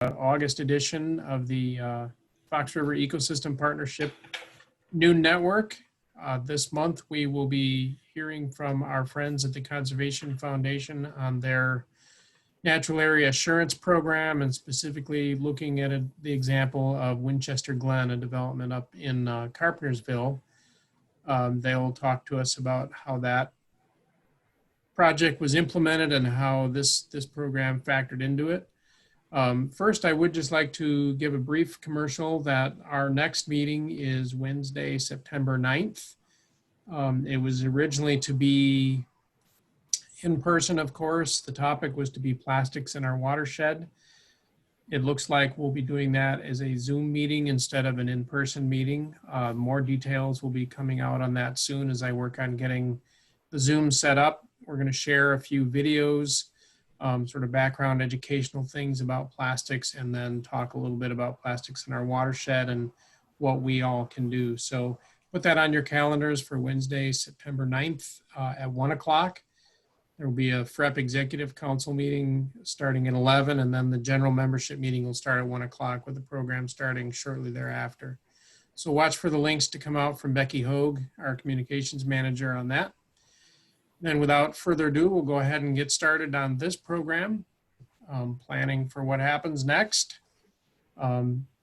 August edition of the Fox River Ecosystem Partnership Noon Network. This month, we will be hearing from our friends at the Conservation Foundation on their Natural Area Assurance Program, and specifically looking at the example of Winchester Glen, a development up in Carpentersville. They'll talk to us about how that project was implemented and how this program factored into it. First, I would just like to give a brief commercial that our next meeting is Wednesday, September 9th. It was originally to be in person, of course. The topic was to be plastics in our watershed. It looks like we'll be doing that as a Zoom meeting instead of an in-person meeting. More details will be coming out on that soon as I work on getting the Zoom set up. We're going to share a few videos, sort of background educational things about plastics, and then talk a little bit about plastics in our watershed and what we all can do. So put that on your calendars for Wednesday, September 9th at 1 o'clock. There will be a FREP Executive Council meeting starting at 11, and then the general membership meeting will start at 1 o'clock with the program starting shortly thereafter. So watch for the links to come out from Becky Hogue, our communications manager, on that. Then without further ado, we'll go ahead and get started on this program, planning for what happens next,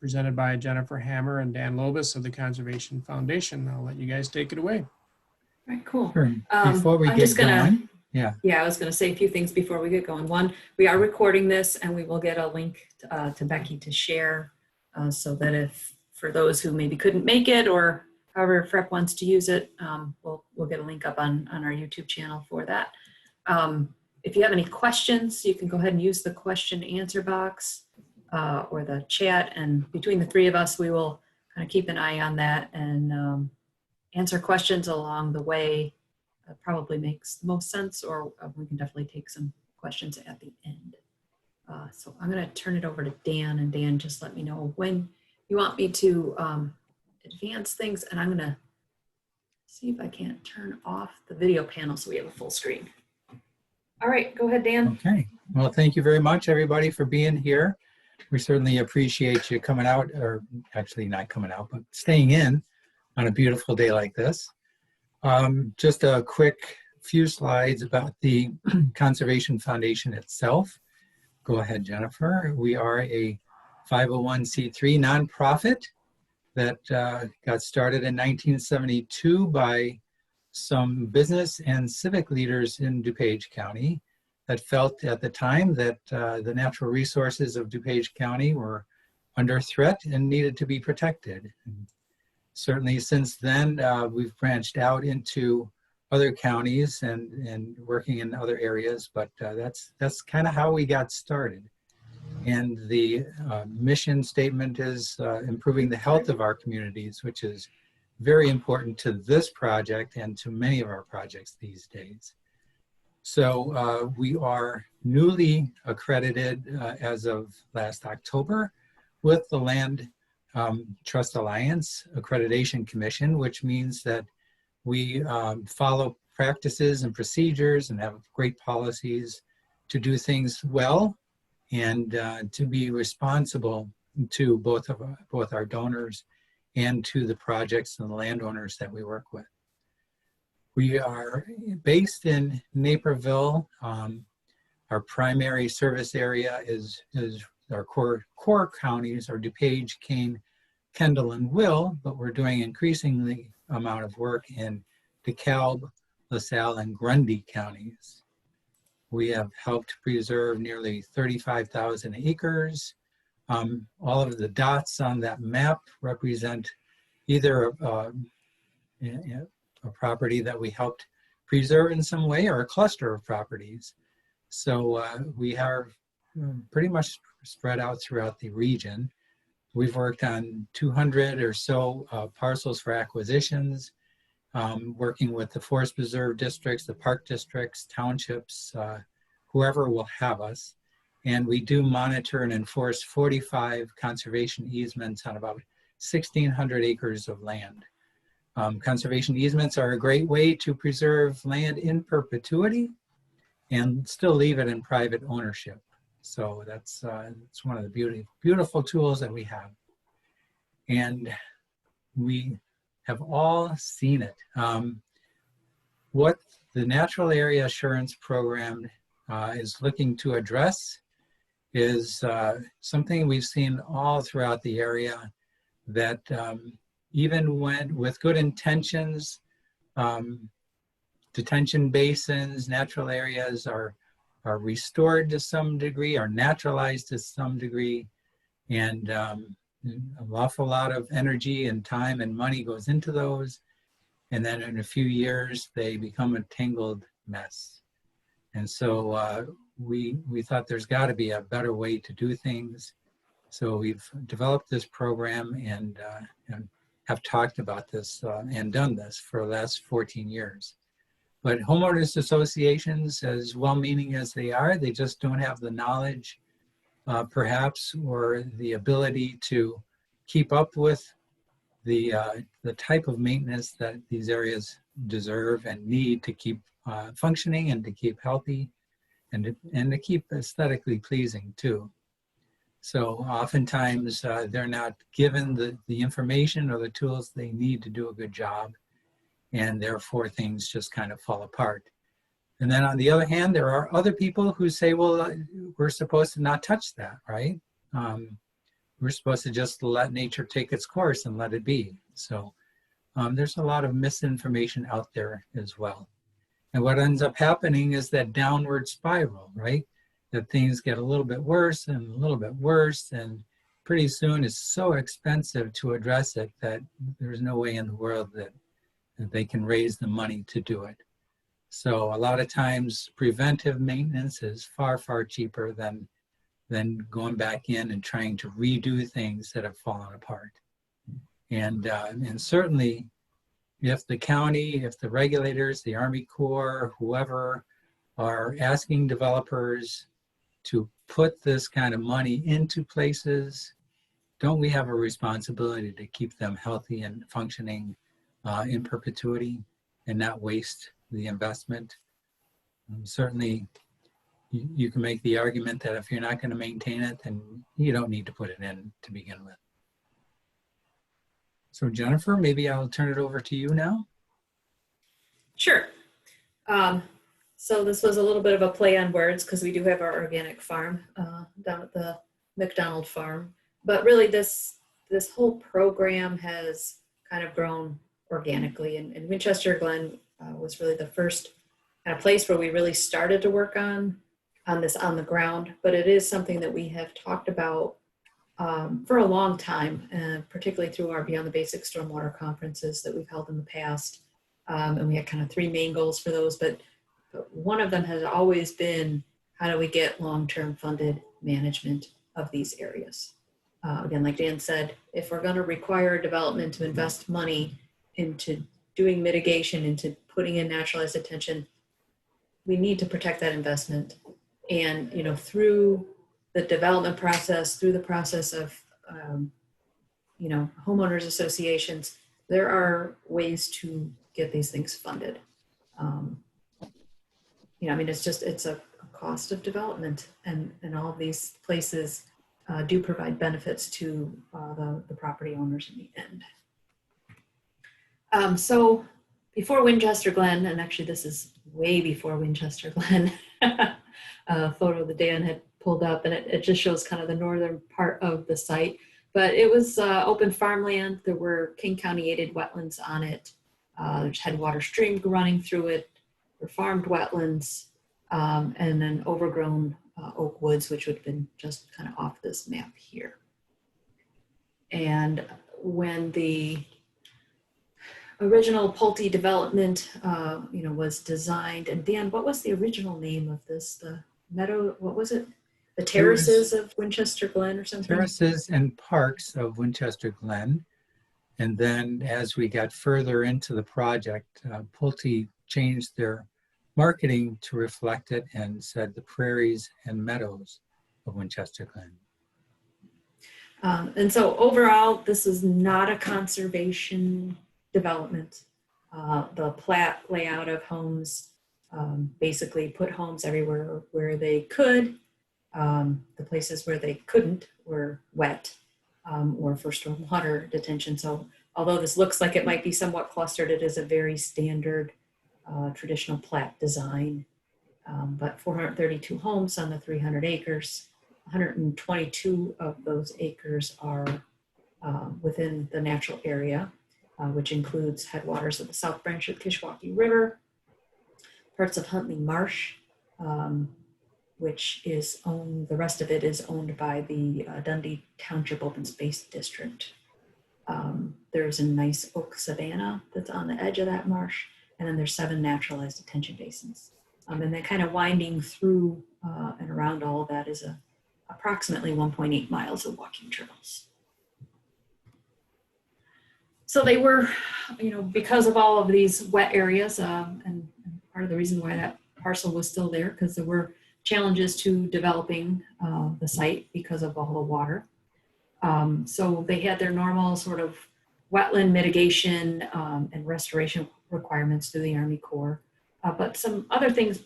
presented by Jennifer Hammer and Dan Lobbes of the Conservation Foundation. I'll let you guys take it away. All right, cool. Sure. Before we get going, yeah, I was going to say a few things before we get going. One, we are recording this, and we will get a link to Becky to share, so that if for those who maybe couldn't make it, or however FREP wants to use it, we'll get a link up on our YouTube channel for that. If you have any questions, you can go ahead and use the question answer box or the chat, and between the three of us, we will kind of keep an eye on that and answer questions along the way. Probably makes the most sense, or we can definitely take some questions at the end. So I'm going to turn it over to Dan, and Dan, just let me know when you want me to advance things, and I'm going to see if I can't turn off the video panel so we have a full screen. All right, go ahead, Dan. Okay. Well, thank you very much, everybody, for being here. We certainly appreciate you coming out, or actually not coming out, but staying in on a beautiful day like this. Just a quick few slides about the Conservation Foundation itself. Go ahead, Jennifer. We are a 501c3 nonprofit that got started in 1972 by some business and civic leaders in DuPage County that felt at the time that the natural resources of DuPage County were under threat and needed to be protected. And certainly since then, we've branched out into other counties and working in other areas, but that's kind of how we got started. And the mission statement is improving the health of our communities, which is very important to this project and to many of our projects these days. So we are newly accredited as of last October with the Land Trust Alliance Accreditation Commission, which means that we follow practices and procedures and have great policies to do things well, and to be responsible to both our donors and to the projects and the landowners that we work with. We are based in Naperville. Our primary service area is our core counties are DuPage, Kane, Kendall, and Will, but we're doing increasingly amount of work in DeKalb, LaSalle, and Grundy counties. We have helped preserve nearly 35,000 acres. All of the dots on that map represent either a property that we helped preserve in some way or a cluster of properties. So we are pretty much spread out throughout the region. We've worked on 200 or so parcels for acquisitions, working with the forest preserve districts, the park districts, townships, whoever will have us. And we do monitor and enforce 45 conservation easements on about 1,600 acres of land. Conservation easements are a great way to preserve land in perpetuity and still leave it in private ownership. So that's one of the beautiful tools that we have. And we have all seen it. What the Natural Area Assurance Program is looking to address is something we've seen all throughout the area, that even when with good intentions, detention basins, natural areas are restored to some degree, are naturalized to some degree, and an awful lot of energy and time and money goes into those. And then in a few years, they become a tangled mess. And so we thought there's got to be a better way to do things. So we've developed this program and have talked about this and done this for the last 14 years. But homeowners associations, as well-meaning as they are, they just don't have the knowledge, perhaps, or the ability to keep up with the type of maintenance that these areas deserve and need to keep functioning and to keep healthy and to keep aesthetically pleasing too. So oftentimes they're not given the information or the tools they need to do a good job, and therefore things just kind of fall apart. And then on the other hand, there are other people who say, well, we're supposed to not touch that, right? We're supposed to just let nature take its course and let it be. So there's a lot of misinformation out there as well. And what ends up happening is that downward spiral, right? That things get a little bit worse and a little bit worse, and pretty soon it's so expensive to address it that there's no way in the world that they can raise the money to do it. So a lot of times preventive maintenance is far, far cheaper than going back in and trying to redo things that have fallen apart. And certainly if the county, if the regulators, the Army Corps, whoever are asking developers to put this kind of money into places, don't we have a responsibility to keep them healthy and functioning in perpetuity and not waste the investment? Certainly, you can make the argument that if you're not going to maintain it, then you don't need to put it in to begin with. So Jennifer, maybe I'll turn it over to you now. Sure. So this was a little bit of a play on words because we do have our organic farm down at the McDonald farm. But really this whole program has kind of grown organically. And Winchester Glen was really the first kind of place where we really started to work on this on the ground. But it is something that we have talked about for a long time, particularly through our Beyond the Basic Stormwater conferences that we've held in the past. And we had kind of three main goals for those, but one of them has always been, how do we get long-term funded management of these areas? Again, like Dan said, if we're going to require development to invest money into doing mitigation, into putting in naturalized detention, we need to protect that investment. And, you know, through the development process, through the process of, you know, homeowners associations, there are ways to get these things funded. You know, I mean, it's a cost of development, and all of these places do provide benefits to the property owners in the end. So before Winchester Glen, and actually this is way before Winchester Glen, a photo that Dan had pulled up, and it just shows kind of the northern part of the site. But it was open farmland. There were King County aided wetlands on it. There's headwater stream running through it. There were farmed wetlands, and then overgrown oak woods, which would have been just kind of off this map here. And when the original Pulte development, you know, was designed, and Dan, what was the original name of this? The meadow, what was it? The terraces of Winchester Glen or something? Terraces and Parks of Winchester Glen. And then as we got further into the project, Pulte changed their marketing to reflect it and said the prairies and meadows of Winchester Glen. And so overall, this is not a conservation development. The plat layout of homes basically put homes everywhere where they could. The places where they couldn't were wet or for stormwater detention. So although this looks like it might be somewhat clustered, it is a very standard traditional plat design. But 432 homes on the 300 acres, 122 of those acres are within the natural area, which includes headwaters of the South Branch of the Kishwaukee River, parts of Huntley Marsh, which is owned, the rest of it is owned by the Dundee Township Open Space District. There's a nice oak savanna that's on the edge of that marsh, and then there's 7 naturalized detention basins. And then kind of winding through and around all of that is approximately 1.8 miles of walking trails. So they were, because of all of these wet areas, and part of the reason why that parcel was still there, because there were challenges to developing the site because of all the water. So they had their normal sort of wetland mitigation and restoration requirements through the Army Corps. But some other things,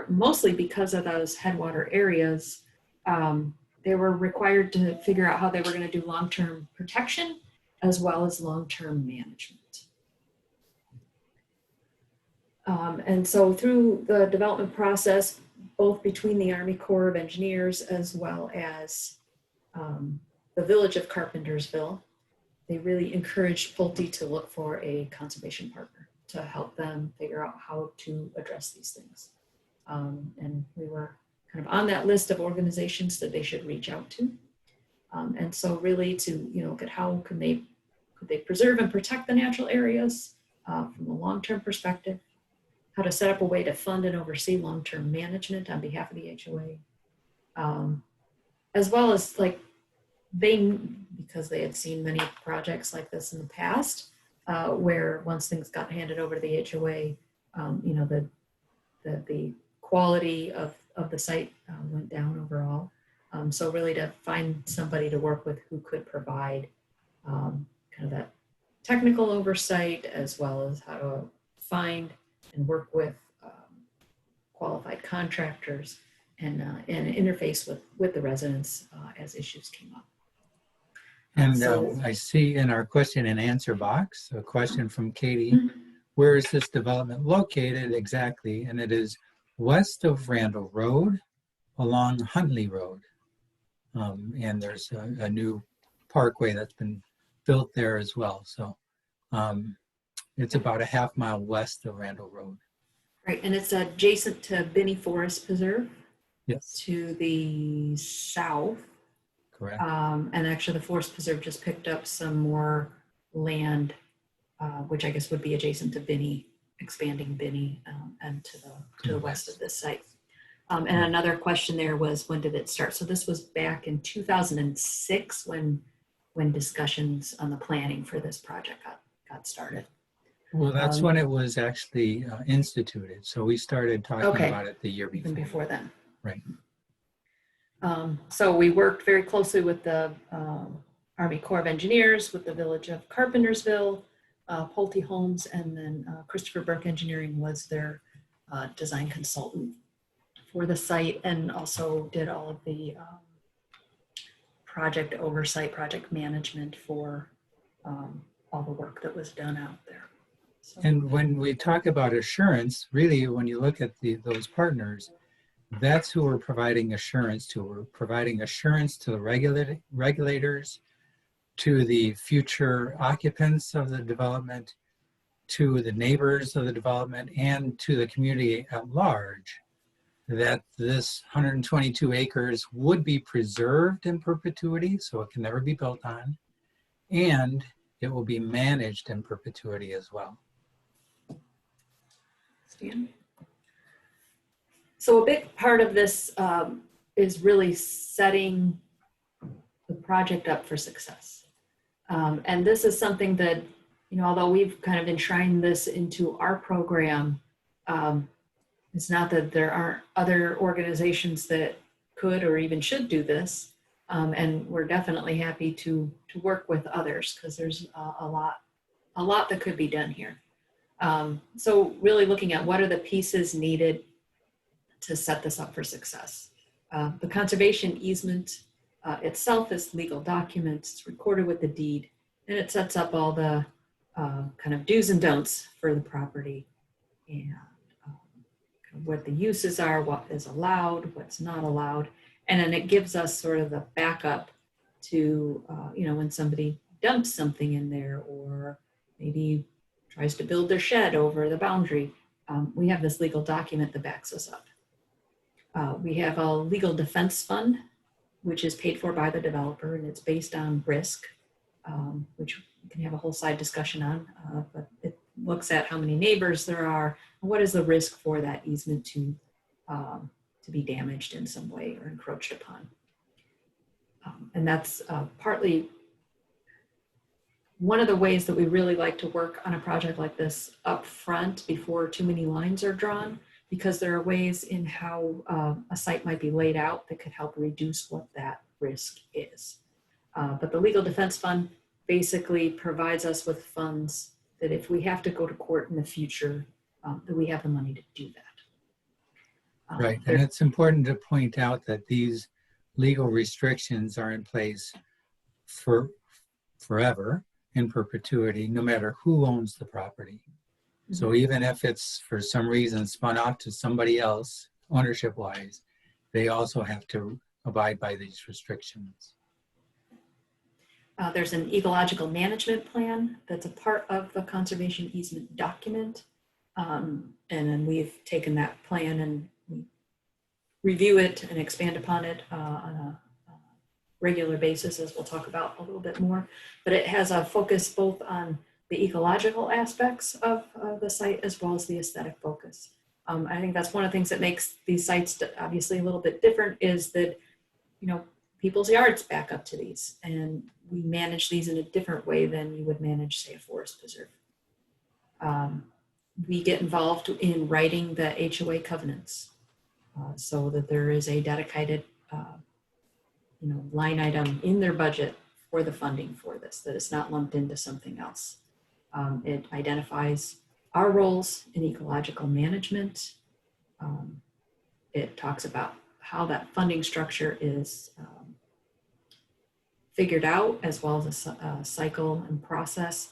mostly because of those headwater areas, they were required to figure out how they were going to do long-term protection as well as long-term management. And so through the development process, both between the Army Corps of Engineers as well as the village of Carpentersville, they really encouraged Pulte to look for a conservation partner to help them figure out how to address these things. And we were kind of on that list of organizations that they should reach out to. And so really to, look at how could they preserve and protect the natural areas from a long-term perspective, how to set up a way to fund and oversee long-term management on behalf of the HOA, as well as because they had seen many projects like this in the past, where once things got handed over to the HOA, the quality of the site went down overall. So really to find somebody to work with who could provide kind of that technical oversight, as well as how to find and work with qualified contractors and interface with the residents as issues came up. And I see in our question and answer box, a question from Katie. Where is this development located exactly? And it is west of Randall Road along Huntley Road. And there's a new parkway that's been built there as well. So it's about a half mile west of Randall Road. Right, and it's adjacent to Binney Forest Preserve. Yes. To the south. Correct. And actually the Forest Preserve just picked up some more land, which I guess would be adjacent to Binney, expanding Binney and to the west of this site. And another question there was, when did it start? So this was back in 2006 when discussions on the planning for this project got started. Well, that's when it was actually instituted. So we started talking about it the year before. Even before then. Right. So we worked very closely with the Army Corps of Engineers, with the village of Carpentersville, Pulte Homes, and then Christopher Burke Engineering was their design consultant for the site, and also did all of the project oversight, project management for all the work that was done out there. So. And when we talk about assurance, really, when you look at those partners, that's who we're providing assurance to. We're providing assurance to the regulators, to the future occupants of the development, to the neighbors of the development, and to the community at large, that this 122 acres would be preserved in perpetuity, so it can never be built on, and it will be managed in perpetuity as well. Stan? So a big part of this is really setting the project up for success. And this is something that, although we've kind of enshrined this into our program, it's not that there aren't other organizations that could or even should do this. And we're definitely happy to work with others, because there's a lot that could be done here. So really looking at what are the pieces needed to set this up for success. The conservation easement itself is legal document. It's recorded with the deed, and it sets up all the kind of do's and don'ts for the property, and kind of what the uses are, what is allowed, what's not allowed. And then it gives us sort of the backup to, when somebody dumps something in there or maybe tries to build their shed over the boundary, we have this legal document that backs us up. We have a legal defense fund, which is paid for by the developer, and it's based on risk, which we can have a whole side discussion on, but it looks at how many neighbors there are and what is the risk for that easement to be damaged in some way or encroached upon. And that's partly one of the ways that we really like to work on a project like this up front before too many lines are drawn, because there are ways in how a site might be laid out that could help reduce what that risk is. But the Legal Defense Fund basically provides us with funds that if we have to go to court in the future, that we have the money to do that. Right, and it's important to point out that these legal restrictions are in place for forever, in perpetuity, no matter who owns the property. So even if it's for some reason spun off to somebody else, ownership-wise, they also have to abide by these restrictions. There's an ecological management plan that's a part of the conservation easement document. And then we've taken that plan and we review it and expand upon it on a regular basis, as we'll talk about a little bit more. But it has a focus both on the ecological aspects of the site as well as the aesthetic focus. I think that's one of the things that makes these sites obviously a little bit different, is that, people's yards back up to these, and we manage these in a different way than you would manage, say, a forest preserve. We get involved in writing the HOA covenants so that there is a dedicated line item in their budget for the funding for this, that it's not lumped into something else. It identifies our roles in ecological management. It talks about how that funding structure is figured out, as well as a cycle and process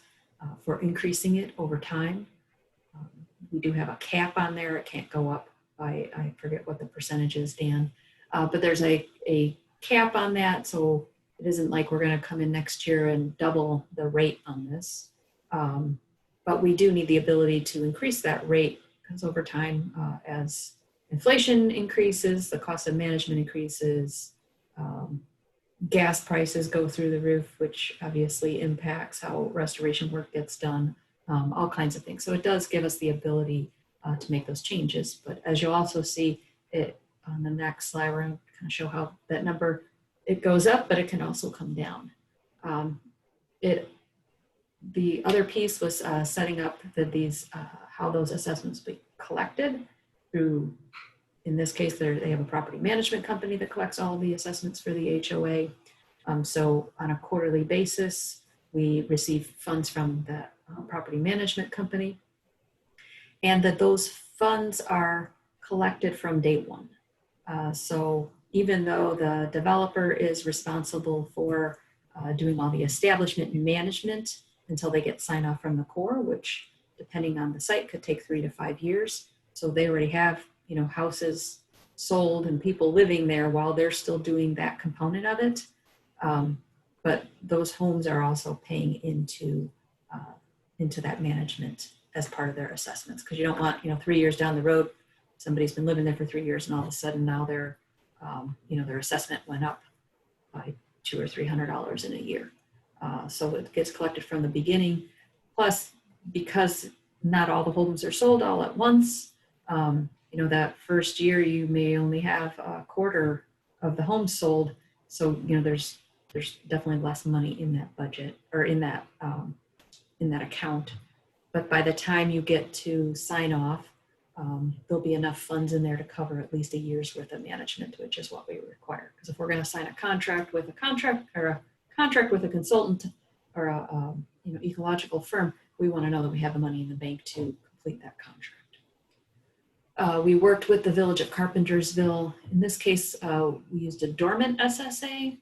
for increasing it over time. We do have a cap on there. It can't go up by, I forget what the percentage is, Dan, but there's a cap on that. So it isn't like we're going to come in next year and double the rate on this. But we do need the ability to increase that rate, because over time, as inflation increases, the cost of management increases, gas prices go through the roof, which obviously impacts how restoration work gets done, all kinds of things. So it does give us the ability to make those changes. But as you'll also see it on the next slide, we're going to kind of show how that number, it goes up, but it can also come down. The other piece was setting up how those assessments be collected through, in this case, they have a property management company that collects all of the assessments for the HOA. So on a quarterly basis, we receive funds from the property management company, and that those funds are collected from day one. So even though the developer is responsible for doing all the establishment and management until they get sign off from the Corps, which depending on the site could take 3 to 5 years. So they already have, houses sold and people living there while they're still doing that component of it. But those homes are also paying into that management as part of their assessments. Because you don't want, 3 years down the road, somebody's been living there for 3 years and all of a sudden now their assessment went up by $200 or $300 in a year. So it gets collected from the beginning. Plus, because not all the homes are sold all at once, that first year you may only have a quarter of the homes sold. So, there's definitely less money in that budget or in that account. But by the time you get to sign off, there'll be enough funds in there to cover at least a year's worth of management, which is what we require. Because if we're going to sign a contract with a contract with a consultant or a ecological firm, we want to know that we have the money in the bank to complete that contract. We worked with the village of Carpentersville. In this case, we used a dormant SSA.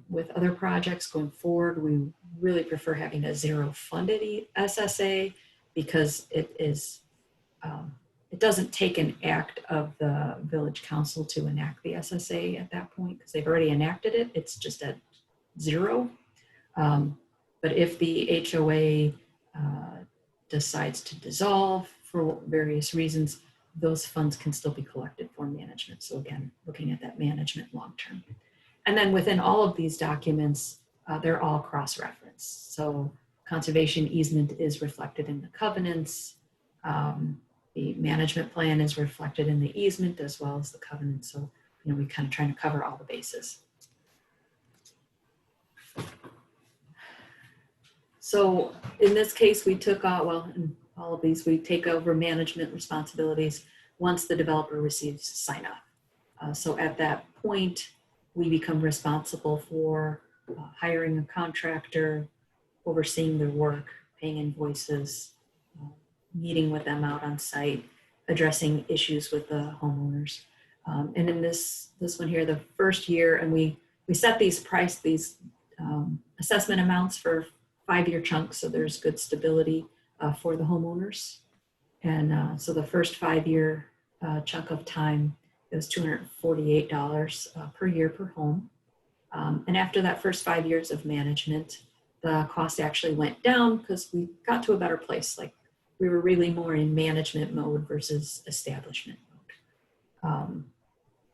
With other projects going forward, we really prefer having a zero funded SSA because it doesn't take an act of the village council to enact the SSA at that point because they've already enacted it. It's just at zero. But if the HOA decides to dissolve for various reasons, those funds can still be collected for management. So again, looking at that management long-term. And then within all of these documents, they're all cross-referenced. So conservation easement is reflected in the covenants. The management plan is reflected in the easement as well as the covenant. So, you know, we kind of trying to cover all the bases. So in this case, we took, in all of these, we take over management responsibilities once the developer receives sign off. So at that point, we become responsible for hiring a contractor, overseeing their work, paying invoices, meeting with them out on site, addressing issues with the homeowners. And in this one here, the first year, and we set these assessment amounts for 5-year chunks, so there's good stability for the homeowners. And so the first 5-year chunk of time, it was $248 per year per home. And after that first 5 years of management, the cost actually went down because we got to a better place. Like we were really more in management mode versus establishment mode.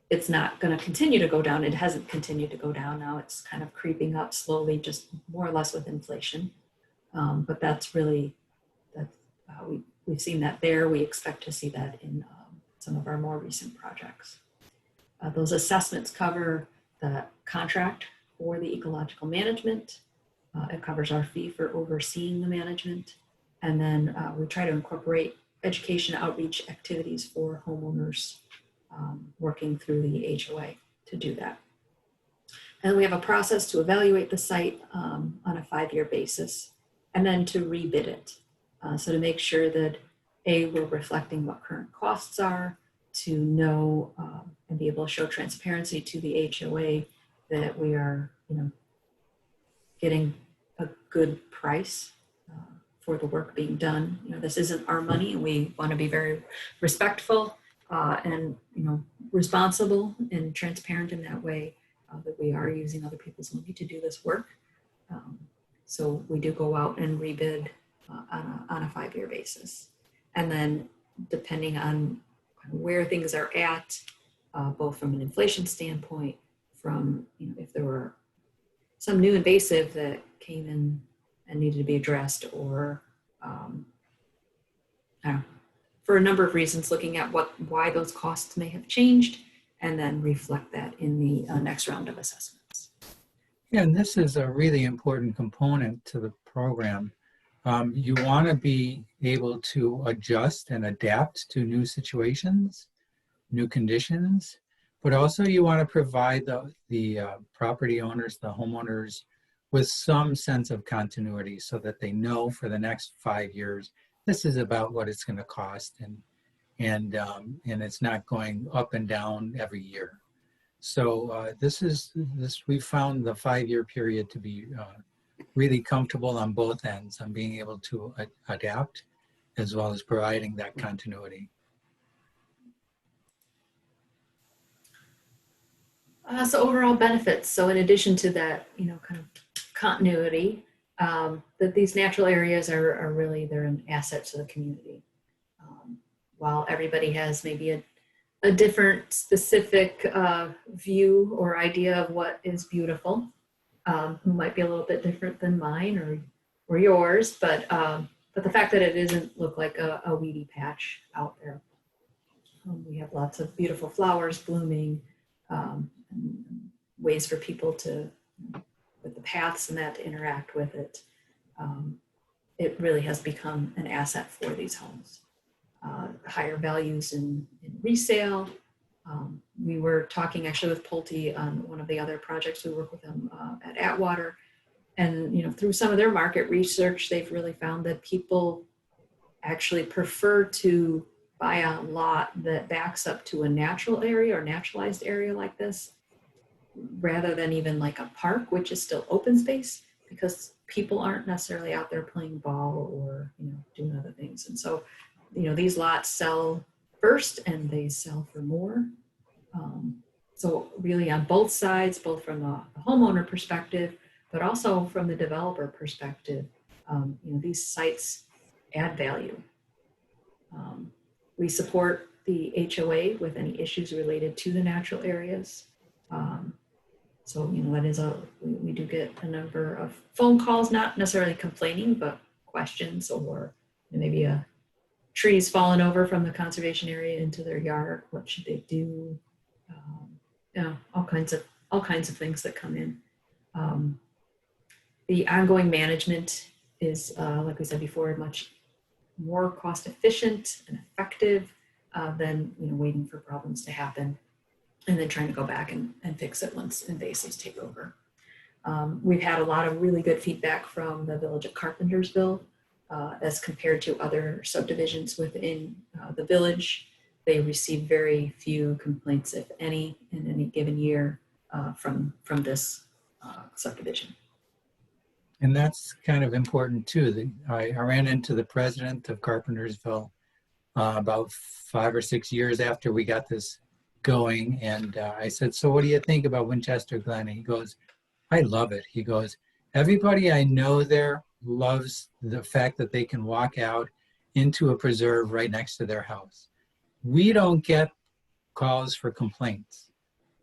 It's not going to continue to go down. It hasn't continued to go down. Now it's kind of creeping up slowly, just more or less with inflation. But that's really, we've seen that there. We expect to see that in some of our more recent projects. Those assessments cover the contract for the ecological management. It covers our fee for overseeing the management. And then we try to incorporate education outreach activities for homeowners working through the HOA to do that. And we have a process to evaluate the site on a 5-year basis and then to rebid it. So to make sure that we're reflecting what current costs are, to know and be able to show transparency to the HOA that we are, getting a good price for the work being done. This isn't our money, and we want to be very respectful and responsible and transparent in that way that we are using other people's money to do this work. So we do go out and rebid on a 5-year basis. And then depending on where things are at, both from an inflation standpoint, from if there were some new invasive that came in and needed to be addressed, or for a number of reasons, looking at why those costs may have changed, and then reflect that in the next round of assessments. Yeah, and this is a really important component to the program. You want to be able to adjust and adapt to new situations, new conditions, but also you want to provide the property owners, the homeowners, with some sense of continuity so that they know for the next 5 years, this is about what it's going to cost, and it's not going up and down every year. So we found the 5-year period to be really comfortable on both ends, on being able to adapt as well as providing that continuity. So overall benefits. So in addition to that, kind of continuity, that these natural areas are really, they're an asset to the community. While everybody has maybe a different specific view or idea of what is beautiful, who might be a little bit different than mine or yours, but the fact that it doesn't look like a weedy patch out there. We have lots of beautiful flowers blooming, and ways for people with the paths and that, to interact with it. It really has become an asset for these homes. Higher values in resale. We were talking actually with Pulte on one of the other projects. We work with them at Atwater, and through some of their market research, they've really found that people actually prefer to buy a lot that backs up to a natural area or naturalized area like this, rather than even like a park, which is still open space, because people aren't necessarily out there playing ball or, doing other things. And so, these lots sell first and they sell for more. So really on both sides, both from the homeowner perspective, but also from the developer perspective, these sites add value. We support the HOA with any issues related to the natural areas. So, that is we do get a number of phone calls, not necessarily complaining, but questions, or maybe a tree's fallen over from the conservation area into their yard. What should they do? All kinds of things that come in. The ongoing management is, like we said before, much more cost efficient and effective than waiting for problems to happen and then trying to go back and fix it once invasives take over. We've had a lot of really good feedback from the village of Carpentersville as compared to other subdivisions within the village. They receive very few complaints, if any, in any given year from this subdivision. And that's kind of important too. I ran into the president of Carpentersville about 5 or 6 years after we got this going. And I said, so what do you think about Winchester Glen? And he goes, I love it. He goes, everybody I know there loves the fact that they can walk out into a preserve right next to their house. We don't get calls for complaints.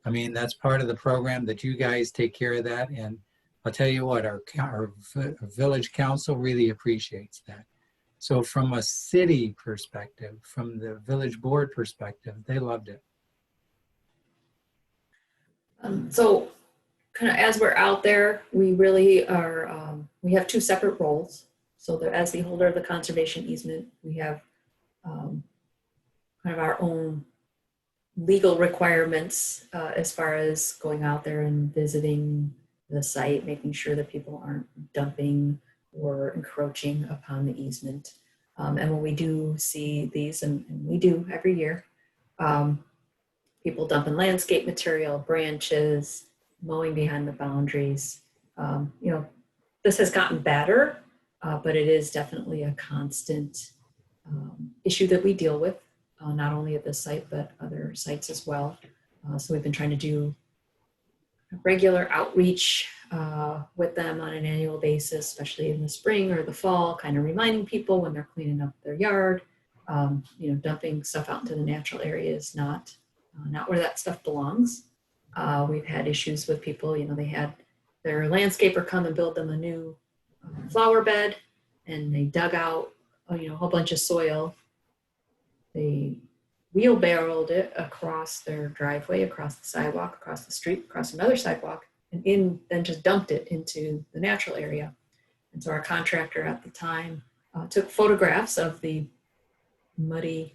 I mean, that's part of the program that you guys take care of that. And I'll tell you what, our village council really appreciates that. So from a city perspective, from the village board perspective, they loved it. So kind of as we're out there, we really are, we have two separate roles. So that as the holder of the conservation easement, we have kind of our own legal requirements as far as going out there and visiting the site, making sure that people aren't dumping or encroaching upon the easement. And when we do see these, and we do every year, people dumping landscape material, branches, mowing behind the boundaries. This has gotten better, but it is definitely a constant issue that we deal with, not only at this site, but other sites as well. So we've been trying to do regular outreach with them on an annual basis, especially in the spring or the fall, kind of reminding people when they're cleaning up their yard, dumping stuff out into the natural areas, not where that stuff belongs. We've had issues with people, they had their landscaper come and build them a new flower bed, and they dug out, a whole bunch of soil. They wheelbarrowed it across their driveway, across the sidewalk, across the street, across another sidewalk, and then just dumped it into the natural area. And so our contractor at the time took photographs of the muddy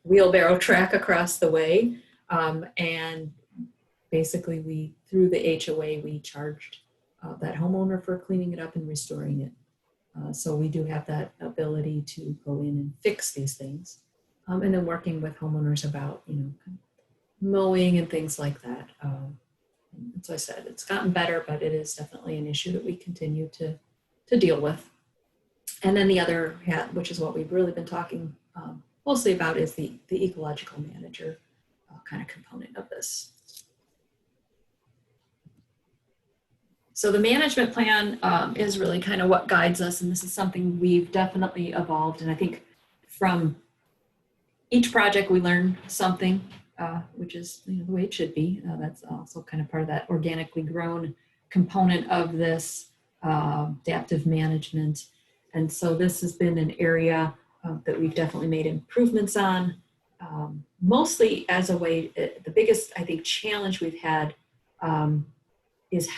wheelbarrow track across the way. And basically through the HOA, we charged that homeowner for cleaning it up and restoring it. So we do have that ability to go in and fix these things. And then working with homeowners about, mowing and things like that. And so I said, it's gotten better, but it is definitely an issue that we continue to deal with. And then the other hat, which is what we've really been talking mostly about, is the ecological manager kind of component of this. So the management plan is really kind of what guides us, and this is something we've definitely evolved. And I think from each project we learn something, which is the way it should be. That's also kind of part of that organically grown component of this adaptive management. And so this has been an area that we've definitely made improvements on, mostly as a way, the biggest, I think, challenge we've had is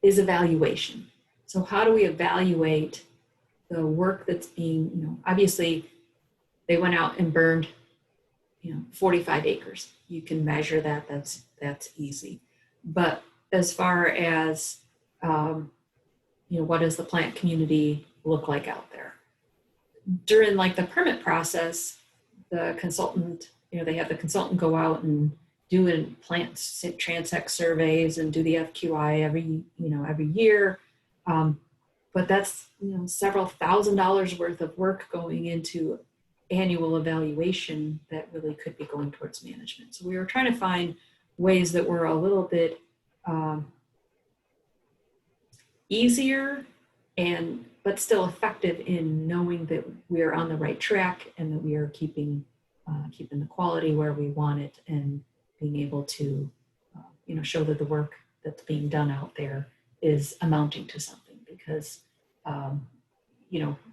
evaluation. So how do we evaluate the work that's being, obviously they went out and burned, 45 acres. You can measure that, that's easy. But as far as, what does the plant community look like out there? during like the permit process, the consultant, they have the consultant go out and do plant transect surveys and do the FQI every year. But that's, several $1,000s worth of work going into annual evaluation that really could be going towards management. So we were trying to find ways that were a little bit easier but still effective in knowing that we are on the right track and that we are keeping the quality where we want it, and being able to show that the work that's being done out there is amounting to something. Because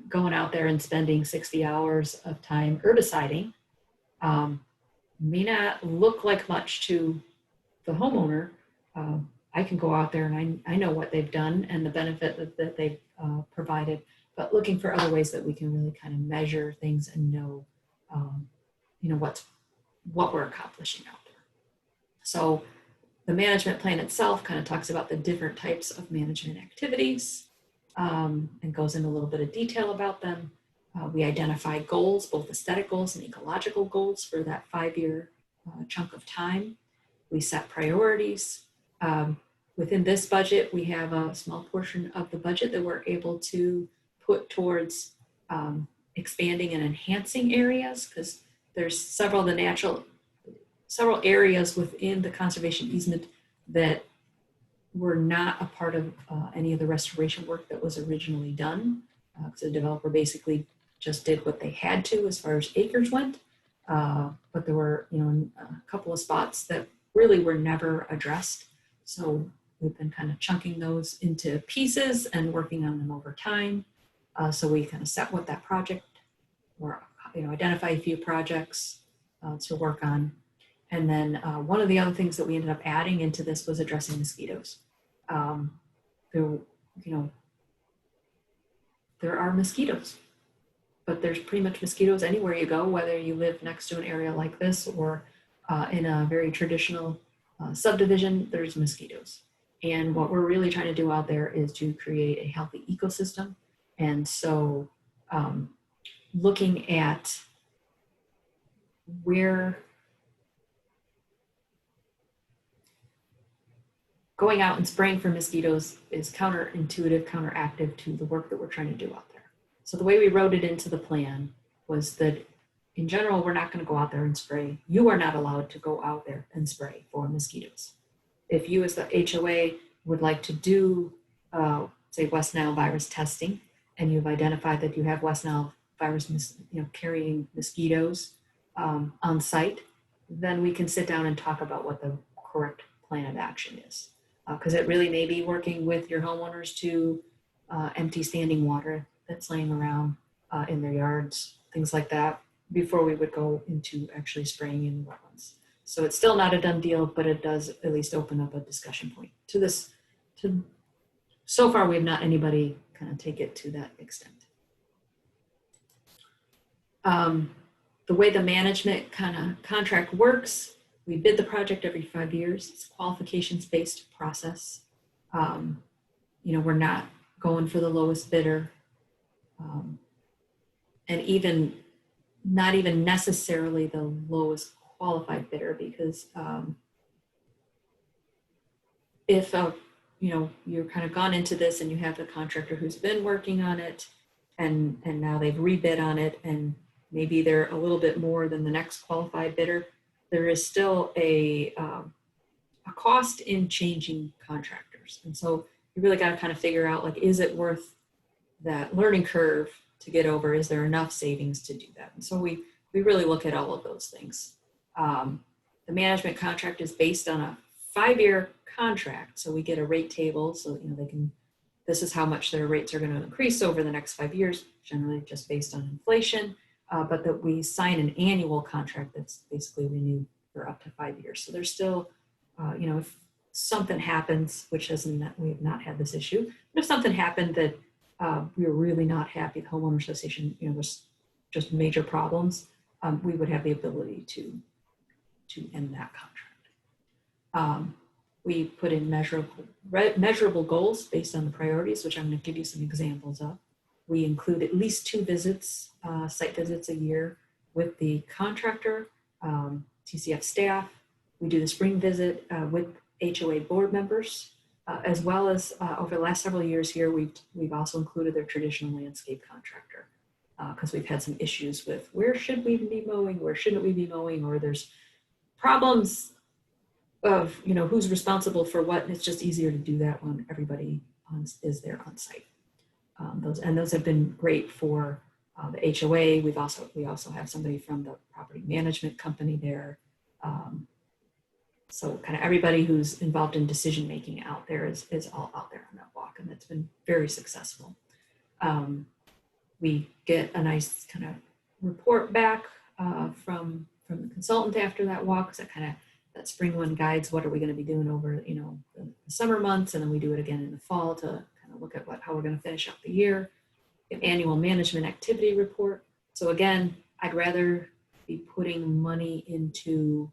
going out there and spending 60 hours of time herbiciding may not look like much to the homeowner. I can go out there and I know what they've done and the benefit that they've provided, but looking for other ways that we can really kind of measure things and know, what we're accomplishing out there. So the management plan itself kind of talks about the different types of management activities and goes into a little bit of detail about them. We identify goals, both aesthetic goals and ecological goals for that 5-year chunk of time. We set priorities. Within this budget, we have a small portion of the budget that we're able to put towards expanding and enhancing areas, because there's several areas within the conservation easement that were not a part of any of the restoration work that was originally done. So the developer basically just did what they had to as far as acres went. But there were, a couple of spots that really were never addressed. So we've been kind of chunking those into pieces and working on them over time. So we kind of set what that project, or identify a few projects to work on. And then one of the other things that we ended up adding into this was addressing mosquitoes. There are mosquitoes, but there's pretty much mosquitoes anywhere you go, whether you live next to an area like this or in a very traditional subdivision, there's mosquitoes. And what we're really trying to do out there is to create a healthy ecosystem. And so looking at where going out and spraying for mosquitoes is counterintuitive, counteractive to the work that we're trying to do out there. So the way we wrote it into the plan was that in general, we're not going to go out there and spray. You are not allowed to go out there and spray for mosquitoes. If you as the HOA would like to do, say, West Nile virus testing, and you've identified that you have West Nile virus carrying mosquitoes on site, then we can sit down and talk about what the correct plan of action is. Because it really may be working with your homeowners to empty standing water that's laying around in their yards, things like that, before we would go into actually spraying in wetlands. So it's still not a done deal, but it does at least open up a discussion point to this. So far, we have not anybody kind of take it to that extent. The way the management kind of contract works, we bid the project every 5 years. It's a qualifications-based process. We're not going for the lowest bidder, and not even necessarily the lowest qualified bidder, because if you're kind of gone into this and you have the contractor who's been working on it, and now they've rebid on it, and maybe they're a little bit more than the next qualified bidder, there is still a cost in changing contractors. And so you really got to kind of figure out, like, is it worth that learning curve to get over? Is there enough savings to do that? And so we really look at all of those things. The management contract is based on a 5-year contract. So we get a rate table. So, this is how much their rates are going to increase over the next 5 years, generally just based on inflation. But that we sign an annual contract that's basically renewed for up to 5 years. So there's still, if something happens, which we have not had this issue, but if something happened that we were really not happy, the Homeowners Association, was just major problems, we would have the ability to end that contract. We put in measurable goals based on the priorities, which I'm going to give you some examples of. We include at least 2 visits, site visits a year with the contractor, TCF staff. We do the spring visit with HOA board members, as well as over the last several years here, we've also included their traditional landscape contractor, because we've had some issues with where should we be mowing, where shouldn't we be mowing, or there's problems of, you know, who's responsible for what, and it's just easier to do that when everybody is there on site. Those have been great for the HOA. We also have somebody from the property management company there. So kind of everybody who's involved in decision making out there is all out there on that walk, and it's been very successful. We get a nice kind of report back from the consultant after that walk. So that spring one guides what are we going to be doing over, you know, the summer months, and then we do it again in the fall to kind of look at how we're going to finish out the year. An annual management activity report. So again, I'd rather be putting money into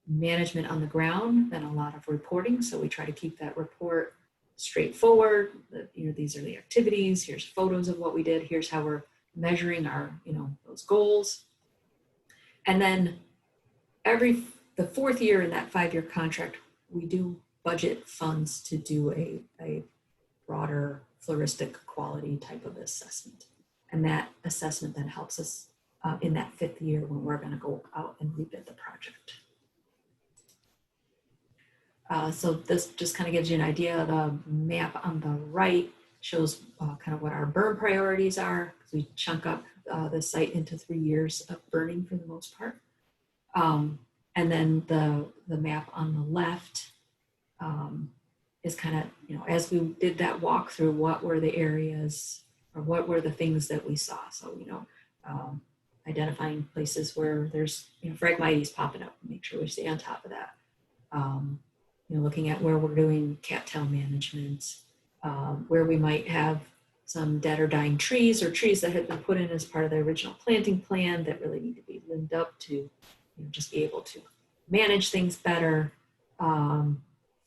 management on the ground than a lot of reporting. So we try to keep that report straightforward. You know, these are the activities. Here's photos of what we did. Here's how we're measuring our, you know, those goals. And then the 4th year in that 5-year contract, we do budget funds to do a broader floristic quality type of assessment. And that assessment then helps us in that 5th year when we're going to go out and rebid the project. So this just kind of gives you an idea. The map on the right shows kind of what our burn priorities are. We chunk up the site into 3 years of burning for the most part. And then the map on the left is kind of, you know, as we did that walkthrough, what were the areas or what were the things that we saw? So, you know, identifying places where there's, you know, Phragmites popping up, make sure we stay on top of that. You know, looking at where we're doing cattail management, where we might have some dead or dying trees or trees that had been put in as part of the original planting plan that really need to be limbed up to, you know, just be able to manage things better.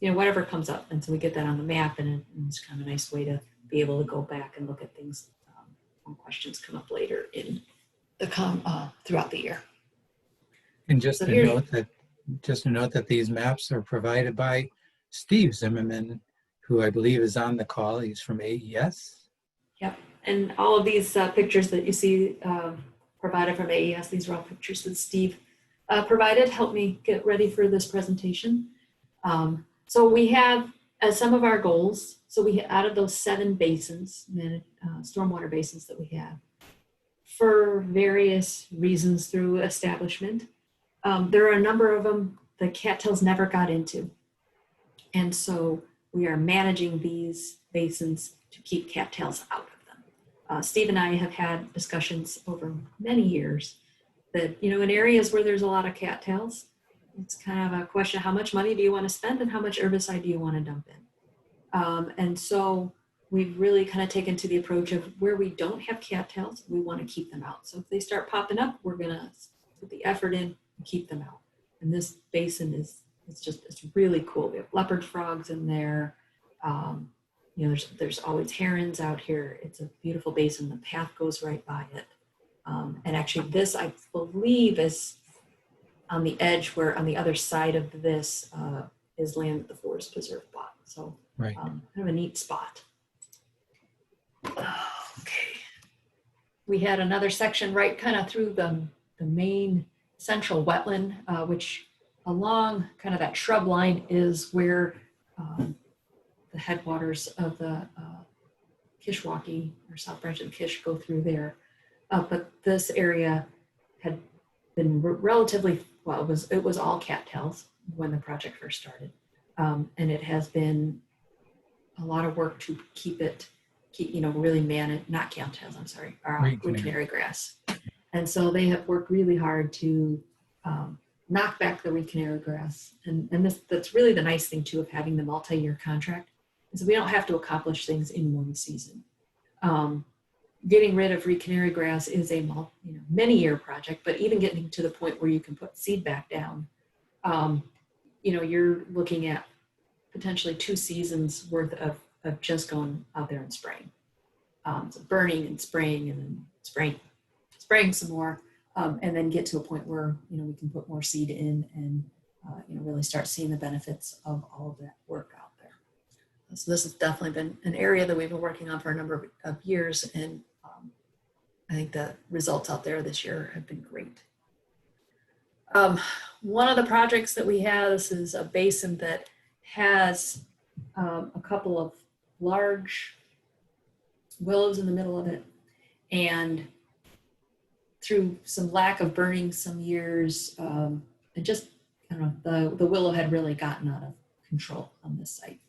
You know, whatever comes up. And so we get that on the map, and it's kind of a nice way to be able to go back and look at things when questions come up later in the throughout the year. And just to note that these maps are provided by Steve Zimmerman, who I believe is on the call. He's from AES. Yep. And all of these pictures that you see provided from AES, these are all pictures that Steve provided, helped me get ready for this presentation. So we have, as some of our goals, so we out of those 7 basins, stormwater basins that we have, for various reasons through establishment, there are a number of them the cattails never got into. And so we are managing these basins to keep cattails out of them. Steve and I have had discussions over many years that, you know, in areas where there's a lot of cattails, it's kind of a question of how much money do you want to spend and how much herbicide do you want to dump in. And so we've really kind of taken to the approach of where we don't have cattails, we want to keep them out. So if they start popping up, we're going to put the effort in and keep them out. And this basin it's really cool. We have leopard frogs in there. You know, there's always herons out here. It's a beautiful basin. The path goes right by it. And actually this, I believe, is on the edge where on the other side of this is land that the Forest Preserve bought. So Right. Kind of a neat spot. Okay. We had another section right kind of through the main central wetland, which along kind of that shrub line is where the headwaters of the Kishwaukee or South Branch of the Kish go through there. But this area had been relatively, well, it was all cattails when the project first started. And it has been a lot of work to keep you know, really manage, not cattails, I'm sorry, wood canary grass. And so they have worked really hard to knock back the reed canary grass. And that's really the nice thing too of having the multi-year contract is we don't have to accomplish things in one season. Getting rid of reed canary grass is a many-year project, but even getting to the point where you can put seed back down, you know, you're looking at potentially 2 seasons worth of just going out there and spraying. So burning and spraying and then spraying some more, and then get to a point where, you know, we can put more seed in and, you know, really start seeing the benefits of all of that work out there. So this has definitely been an area that we've been working on for a number of years, and I think the results out there this year have been great. One of the projects that we have, this is a basin that has a couple of large willows in the middle of it, and through some lack of burning some years, it just, I don't know, the willow had really gotten out of control on this site.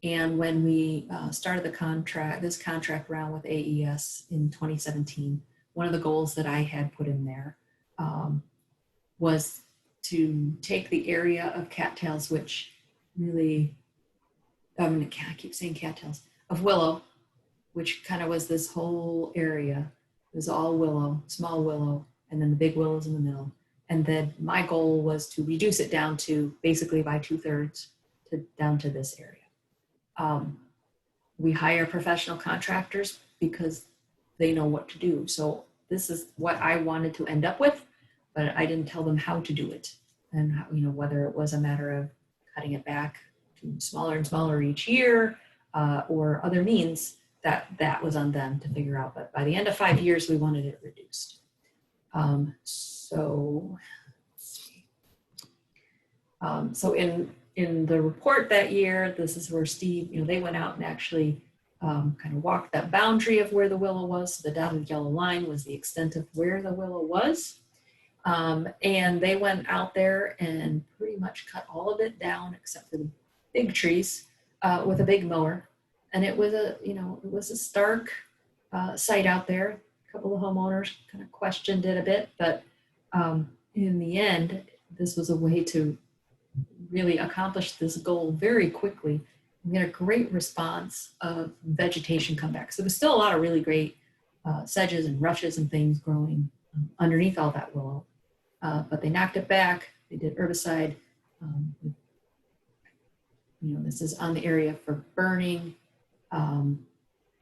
And when we started this contract round with AES in 2017, one of the goals that I had put in there was to take the area of cattails, which really, I keep saying cattails, of willow, which kind of was this whole area. It was all willow, small willow, and then the big willows in the middle. And then my goal was to reduce it down to basically by 2/3 down to this area. We hire professional contractors because they know what to do. So this is what I wanted to end up with, but I didn't tell them how to do it, and how, you know, whether it was a matter of cutting it back to smaller and smaller each year, or other means. That was on them to figure out. But by the end of 5 years, we wanted it reduced. So in the report that year, this is where Steve, you know, they went out and actually kind of walked that boundary of where the willow was. So the dotted yellow line was the extent of where the willow was. And they went out there and pretty much cut all of it down except for the big trees with a big mower. And it was a stark site out there. A couple of homeowners kind of questioned it a bit, but in the end, this was a way to really accomplish this goal very quickly. We had a great response of vegetation come back. So there was still a lot of really great sedges and rushes and things growing underneath all that willow, but they knocked it back. They did herbicide. You know, this is on the area for burning.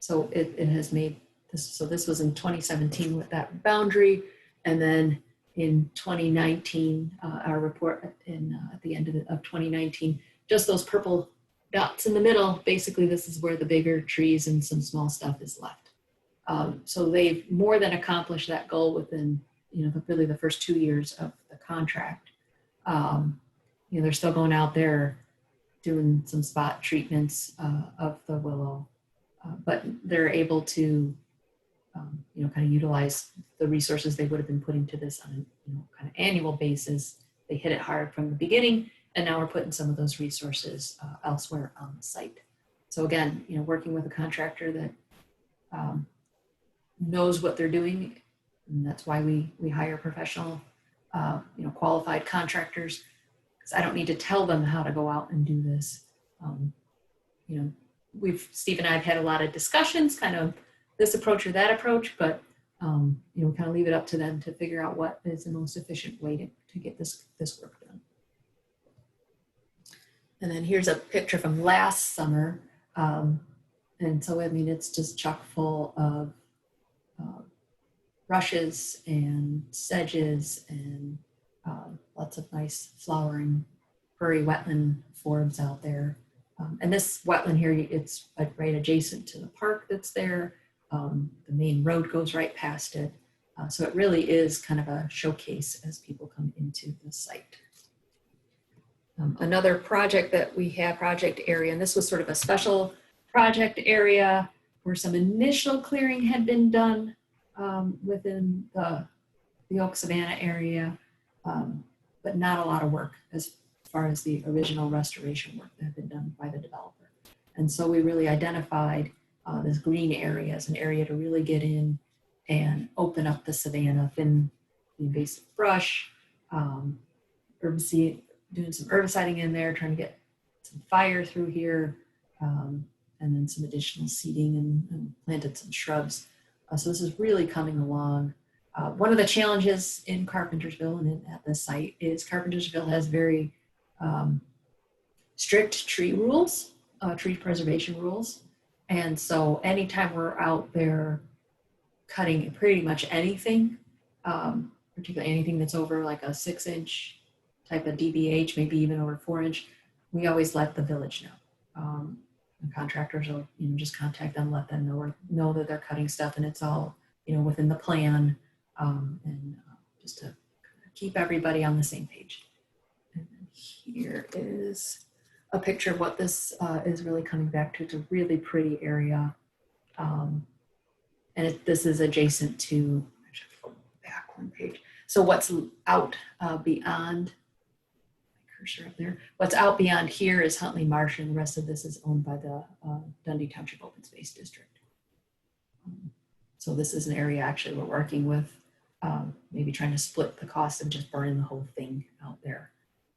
So it has made this, so this was in 2017 with that boundary. And then in 2019, our report at the end of 2019, just those purple dots in the middle, basically this is where the bigger trees and some small stuff is left. So they've more than accomplished that goal within, you know, really the first 2 years of the contract. You know, they're still going out there doing some spot treatments of the willow, but they're able to, you know, kind of utilize the resources they would have been putting to this on a, you know, kind of annual basis. They hit it hard from the beginning, and now we're putting some of those resources elsewhere on the site. So again, you know, working with a contractor that knows what they're doing, and that's why we hire professional, you know, qualified contractors. I don't need to tell them how to go out and do this. You know, Steve and I have had a lot of discussions, kind of this approach or that approach, but you know, kind of leave it up to them to figure out what is the most efficient way to get this work done. And then here's a picture from last summer. And so, I mean, it's just chock full of rushes and sedges and lots of nice flowering prairie wetland forbs out there. And this wetland here, it's like right adjacent to the park that's there. The main road goes right past it. So it really is kind of a showcase as people come into the site. Another project that we have, project area, and this was sort of a special project area where some initial clearing had been done within the Oak Savannah area, but not a lot of work as far as the original restoration work that had been done by the developer. And so we really identified this green area as an area to really get in and open up the savanna, thin the invasive brush, doing some herbiciding in there, trying to get some fire through here, and then some additional seeding and planted some shrubs. So this is really coming along. One of the challenges in Carpentersville and at this site is Carpentersville has very strict tree rules, tree preservation rules. And so anytime we're out there cutting pretty much anything, particularly anything that's over like a 6-inch type of DBH, maybe even over 4-inch, we always let the village know. The contractors will, just contact them, let them know that they're cutting stuff and it's all, within the plan, and just to keep everybody on the same page. And here is a picture of what this is really coming back to. It's a really pretty area. And this is adjacent to, actually go back one page. So what's out beyond, my cursor up there, what's out beyond here is Huntley Marsh, and the rest of this is owned by the Dundee Township Open Space District. So this is an area actually we're working with, maybe trying to split the cost of just burning the whole thing out there,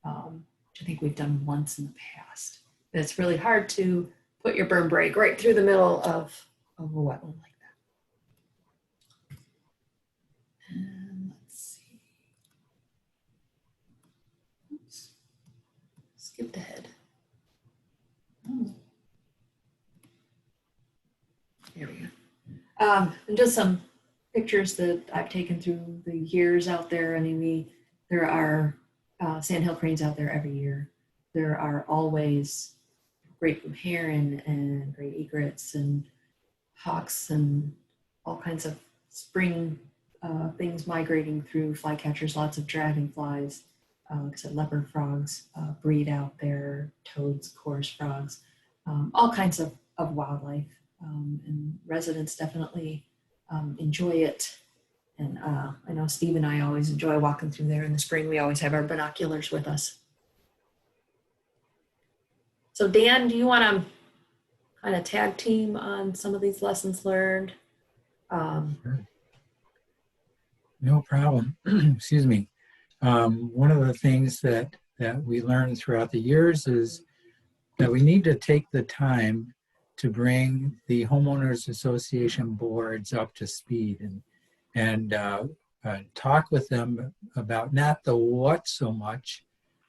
which I think we've done once in the past. And it's really hard to put your burn brake right through the middle of a wetland like that. And let's see. Oops. Skipped ahead. Oh. There we go. And just some pictures that I've taken through the years out there. I mean, there are sandhill cranes out there every year. There are always great blue heron and great egrets and hawks and all kinds of spring things migrating through flycatchers, lots of dragonflies, like I said, leopard frogs breed out there, toads, chorus frogs, all kinds of wildlife. And residents definitely enjoy it. And I know Steve and I always enjoy walking through there in the spring. We always have our binoculars with us. So Dan, do you want to kind of tag team on some of these lessons learned? Sure. No problem. Excuse me. One of the things that we learned throughout the years is that we need to take the time to bring the Homeowners Association boards up to speed and talk with them about not the what so much,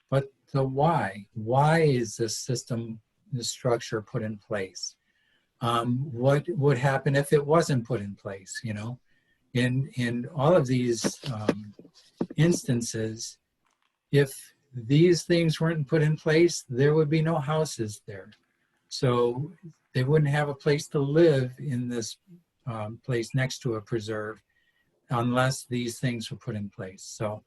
but the why. Why is this system, this structure put in place? What would happen if it wasn't put in place? In all of these instances, if these things weren't put in place, there would be no houses there. So they wouldn't have a place to live in this place next to a preserve unless these things were put in place. So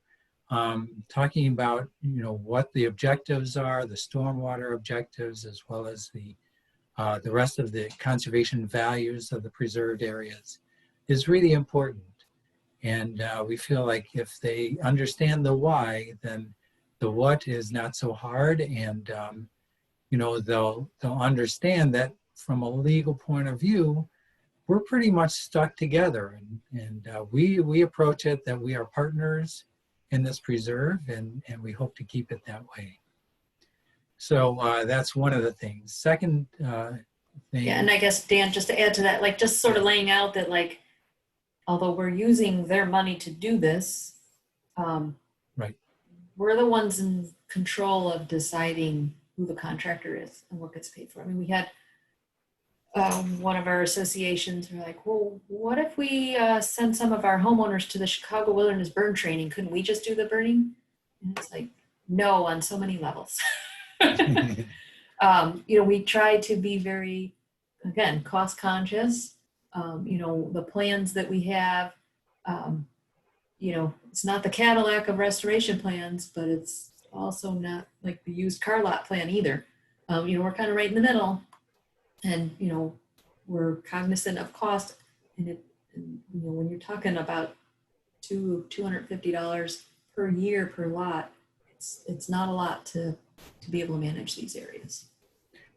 talking about, what the objectives are, the stormwater objectives, as well as the rest of the conservation values of the preserved areas is really important. And we feel like if they understand the why, then the what is not so hard. And, they'll understand that from a legal point of view, we're pretty much stuck together. And we approach it that we are partners in this preserve, and we hope to keep it that way. So that's one of the things. Second thing. Yeah, and I guess, Dan, just to add to that, like just sort of laying out that, like, although we're using their money to do this, right, we're the ones in control of deciding who the contractor is and what gets paid for. I mean, we had one of our associations were like, well, what if we send some of our homeowners to the Chicago Wilderness Burn Training? Couldn't we just do the burning? And it's like, no, on so many levels. We try to be very, again, cost conscious. The plans that we have, it's not the Cadillac of restoration plans, but it's also not like the used car lot plan either. We're kind of right in the middle, and we're cognizant of cost. And when you're talking about $250 per year per lot, it's not a lot to be able to manage these areas.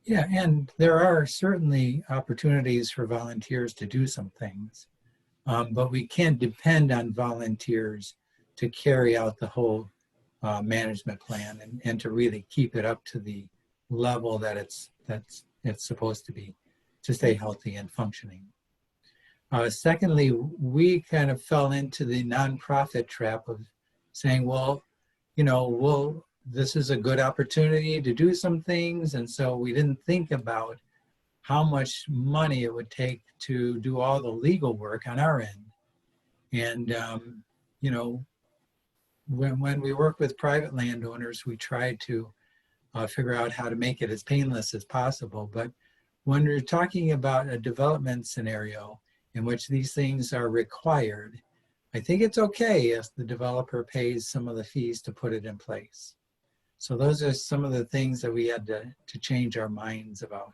Yeah, and there are certainly opportunities for volunteers to do some things, but we can't depend on volunteers to carry out the whole management plan and to really keep it up to the level that it's supposed to be to stay healthy and functioning. Secondly, we kind of fell into the nonprofit trap of saying, well, this is a good opportunity to do some things. And so we didn't think about how much money it would take to do all the legal work on our end. And, you know, when we work with private landowners, we try to figure out how to make it as painless as possible. But when we're talking about a development scenario in which these things are required, I think it's okay if the developer pays some of the fees to put it in place. So those are some of the things that we had to change our minds about.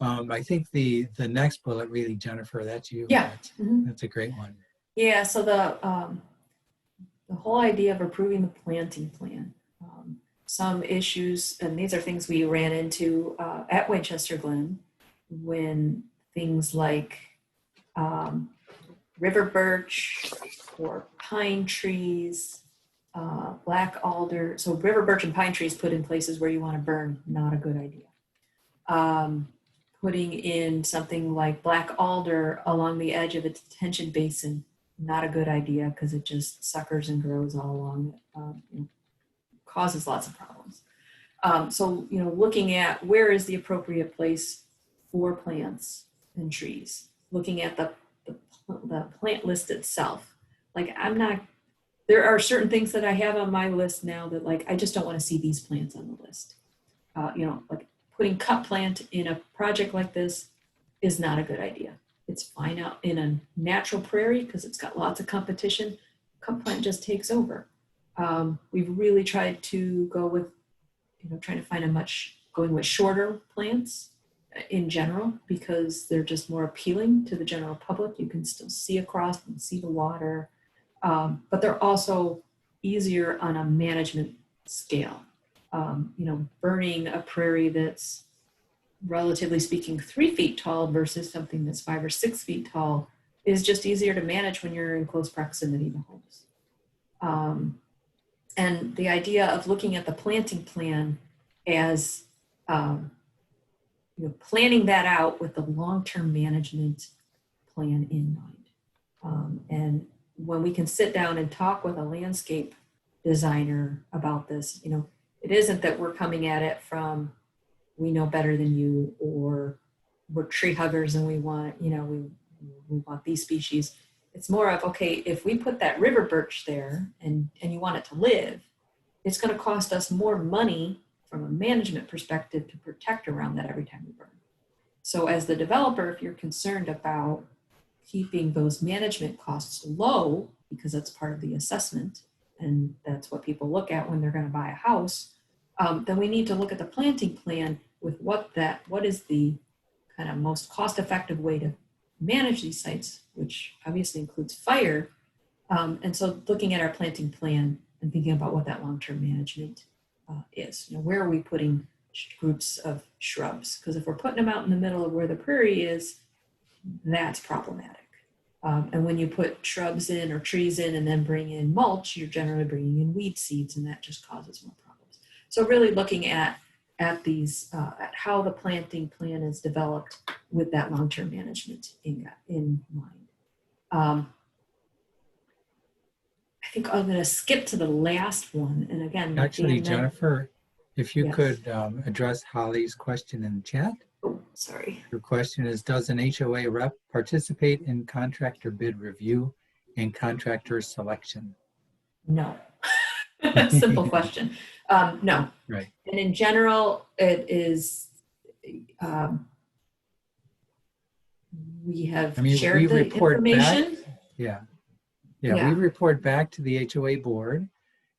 I think the next bullet, really, Jennifer, that's you. Yeah. That's a great one. Yeah, so the whole idea of approving the planting plan, some issues, and these are things we ran into at Winchester Glen, when things like river birch or pine trees, black alder. So river birch and pine trees put in places where you want to burn, not a good idea. Putting in something like black alder along the edge of a detention basin, not a good idea, because it just suckers and grows all along it, causes lots of problems. So, you know, looking at where is the appropriate place for plants and trees, looking at the plant list itself. Like, there are certain things that I have on my list now that, like, I just don't want to see these plants on the list. You know, like putting cut plant in a project like this is not a good idea. It's fine out in a natural prairie because it's got lots of competition. Cut plant just takes over. We've really tried to go with, you know, trying to find going with shorter plants in general, because they're just more appealing to the general public. You can still see across and see the water, but they're also easier on a management scale. You know, burning a prairie that's, relatively speaking, 3 feet tall versus something that's 5 or 6 feet tall is just easier to manage when you're in close proximity to homes. And the idea of looking at the planting plan as, you know, planning that out with the long-term management plan in mind. And when we can sit down and talk with a landscape designer about this, you know, it isn't that we're coming at it from, we know better than you, or we're tree huggers and we want, you know, we want these species. It's more of, okay, if we put that river birch there and you want it to live, it's going to cost us more money from a management perspective to protect around that every time we burn. So as the developer, if you're concerned about keeping those management costs low, because that's part of the assessment, and that's what people look at when they're going to buy a house, then we need to look at the planting plan with what is the kind of most cost-effective way to manage these sites, which obviously includes fire. And so looking at our planting plan and thinking about what that long-term management is. You know, where are we putting groups of shrubs? Because if we're putting them out in the middle of where the prairie is, that's problematic. And when you put shrubs in or trees in and then bring in mulch, you're generally bringing in weed seeds, and that just causes more problems. So really looking at these, at how the planting plan is developed with that long-term management in mind. I think I'm going to skip to the last one. And again, Actually, Jennifer, if you Yes. could address Holly's question in the chat. Oh, sorry. Your question is, does an HOA rep participate in contractor bid review and contractor selection? No. Simple question. No. Right. And in general, it is, we have shared the information. Yeah, we report back to the HOA board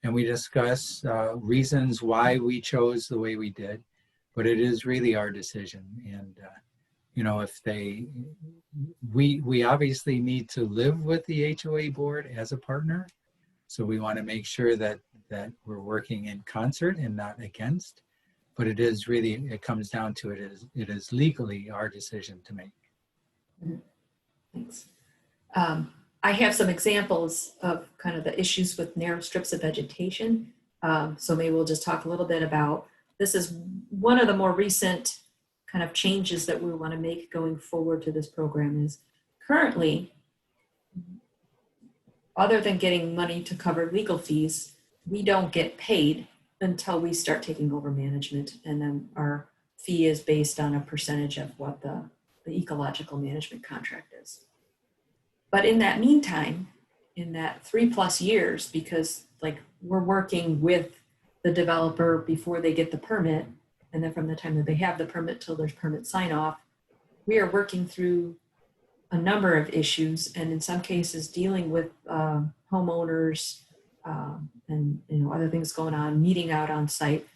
and we discuss reasons why we chose the way we did, but it is really our decision. And, you know, if we obviously need to live with the HOA board as a partner. So we want to make sure that we're working in concert and not against, but it is really, it comes down to it is legally our decision to make. Thanks. I have some examples of kind of the issues with narrow strips of vegetation. So maybe we'll just talk a little bit about, this is one of the more recent kind of changes that we want to make going forward to this program. Is currently, other than getting money to cover legal fees, we don't get paid until we start taking over management, and then our fee is based on a percentage of what the ecological management contract is. But in that meantime, in that 3+ years, because like we're working with the developer before they get the permit, and then from the time that they have the permit till there's permit sign off, we are working through a number of issues, and in some cases dealing with homeowners and other things going on, meeting out on site,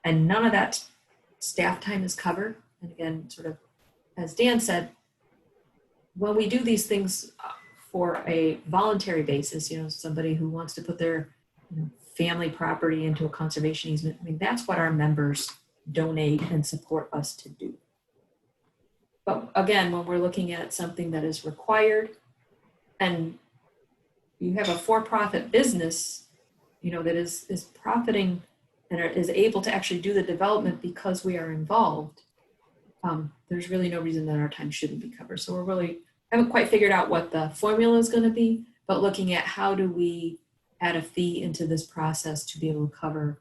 and none of that staff time is covered. And again, sort of as Dan said, when we do these things for a voluntary basis, somebody who wants to put their family property into a conservation easement, I mean, that's what our members donate and support us to do. But again, when we're looking at something that is required, and you have a for-profit business, that is profiting and is able to actually do the development because we are involved, there's really no reason that our time shouldn't be covered. So haven't quite figured out what the formula is going to be, but looking at how do we add a fee into this process to be able to cover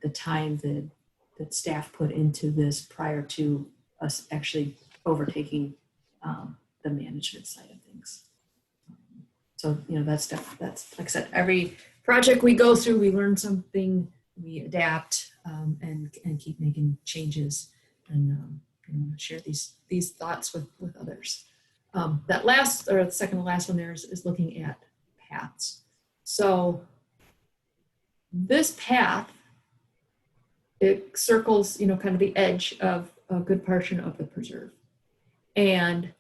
the time that staff put into this prior to us actually overtaking the management side of things. So, that's like I said, every project we go through, we learn something, we adapt and keep making changes, and share these thoughts with others. That last, or the second to last one there is looking at paths. So this path, it circles, kind of the edge of a good portion of the preserve. And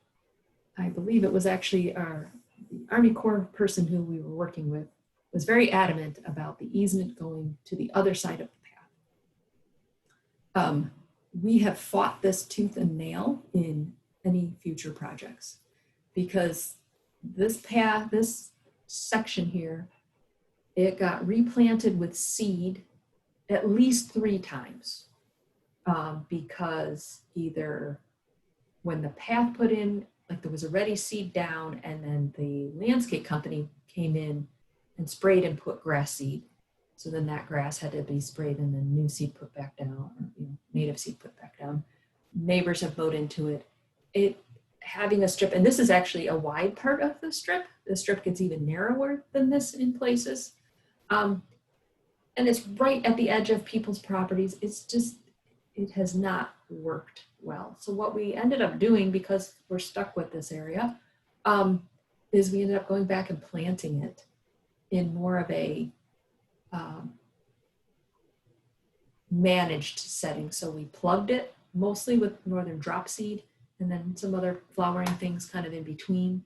I believe it was actually the Army Corps person who we were working with was very adamant about the easement going to the other side of the path. We have fought this tooth and nail in any future projects, because this path, this section here, it got replanted with seed at least 3 times, because either when the path put in, like there was already seed down, and then the landscape company came in and sprayed and put grass seed. So then that grass had to be sprayed and then new seed put back down, or native seed put back down. Neighbors have mowed into it. Having a strip, and this is actually a wide part of the strip. The strip gets even narrower than this in places. And it's right at the edge of people's properties. It has not worked well. So what we ended up doing, because we're stuck with this area, is we ended up going back and planting it in more of a managed setting. So we plugged it mostly with northern drop seed, and then some other flowering things kind of in between.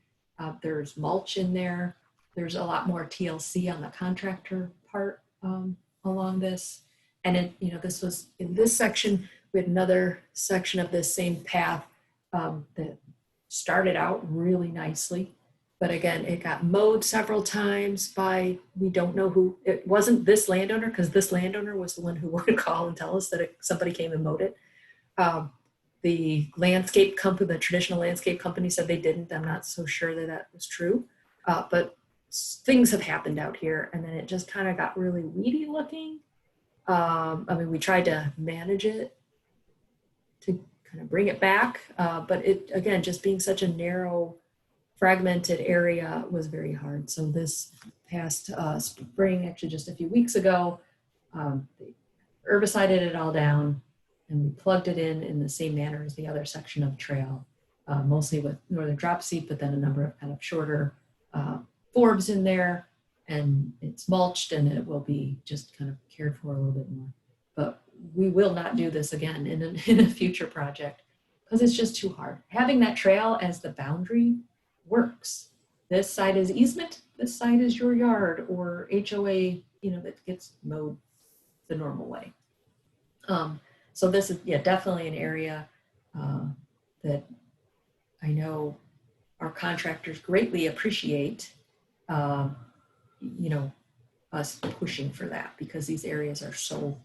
There's mulch in there. There's a lot more TLC on the contractor part along this. And this was in this section. We had another section of this same path that started out really nicely. But again, it got mowed several times by, we don't know who. It wasn't this landowner, because this landowner was the one who would call and tell us that somebody came and mowed it. The landscape company, the traditional landscape company, said they didn't. I'm not so sure that was true. But things have happened out here, and then it just kind of got really weedy looking. We tried to manage it to kind of bring it back, but it, again, just being such a narrow, fragmented area was very hard. So this past spring, actually just a few weeks ago, they herbicided it all down, and we plugged it in the same manner as the other section of trail, mostly with northern drop seed, but then a number of kind of shorter forbs in there, and it's mulched, and it will be just kind of cared for a little bit more. But we will not do this again in a future project, because it's just too hard. Having that trail as the boundary works. This side is easement, this side is your yard, or HOA, that gets mowed the normal way. So this is, definitely an area that I know our contractors greatly appreciate, us pushing for that, because these areas are so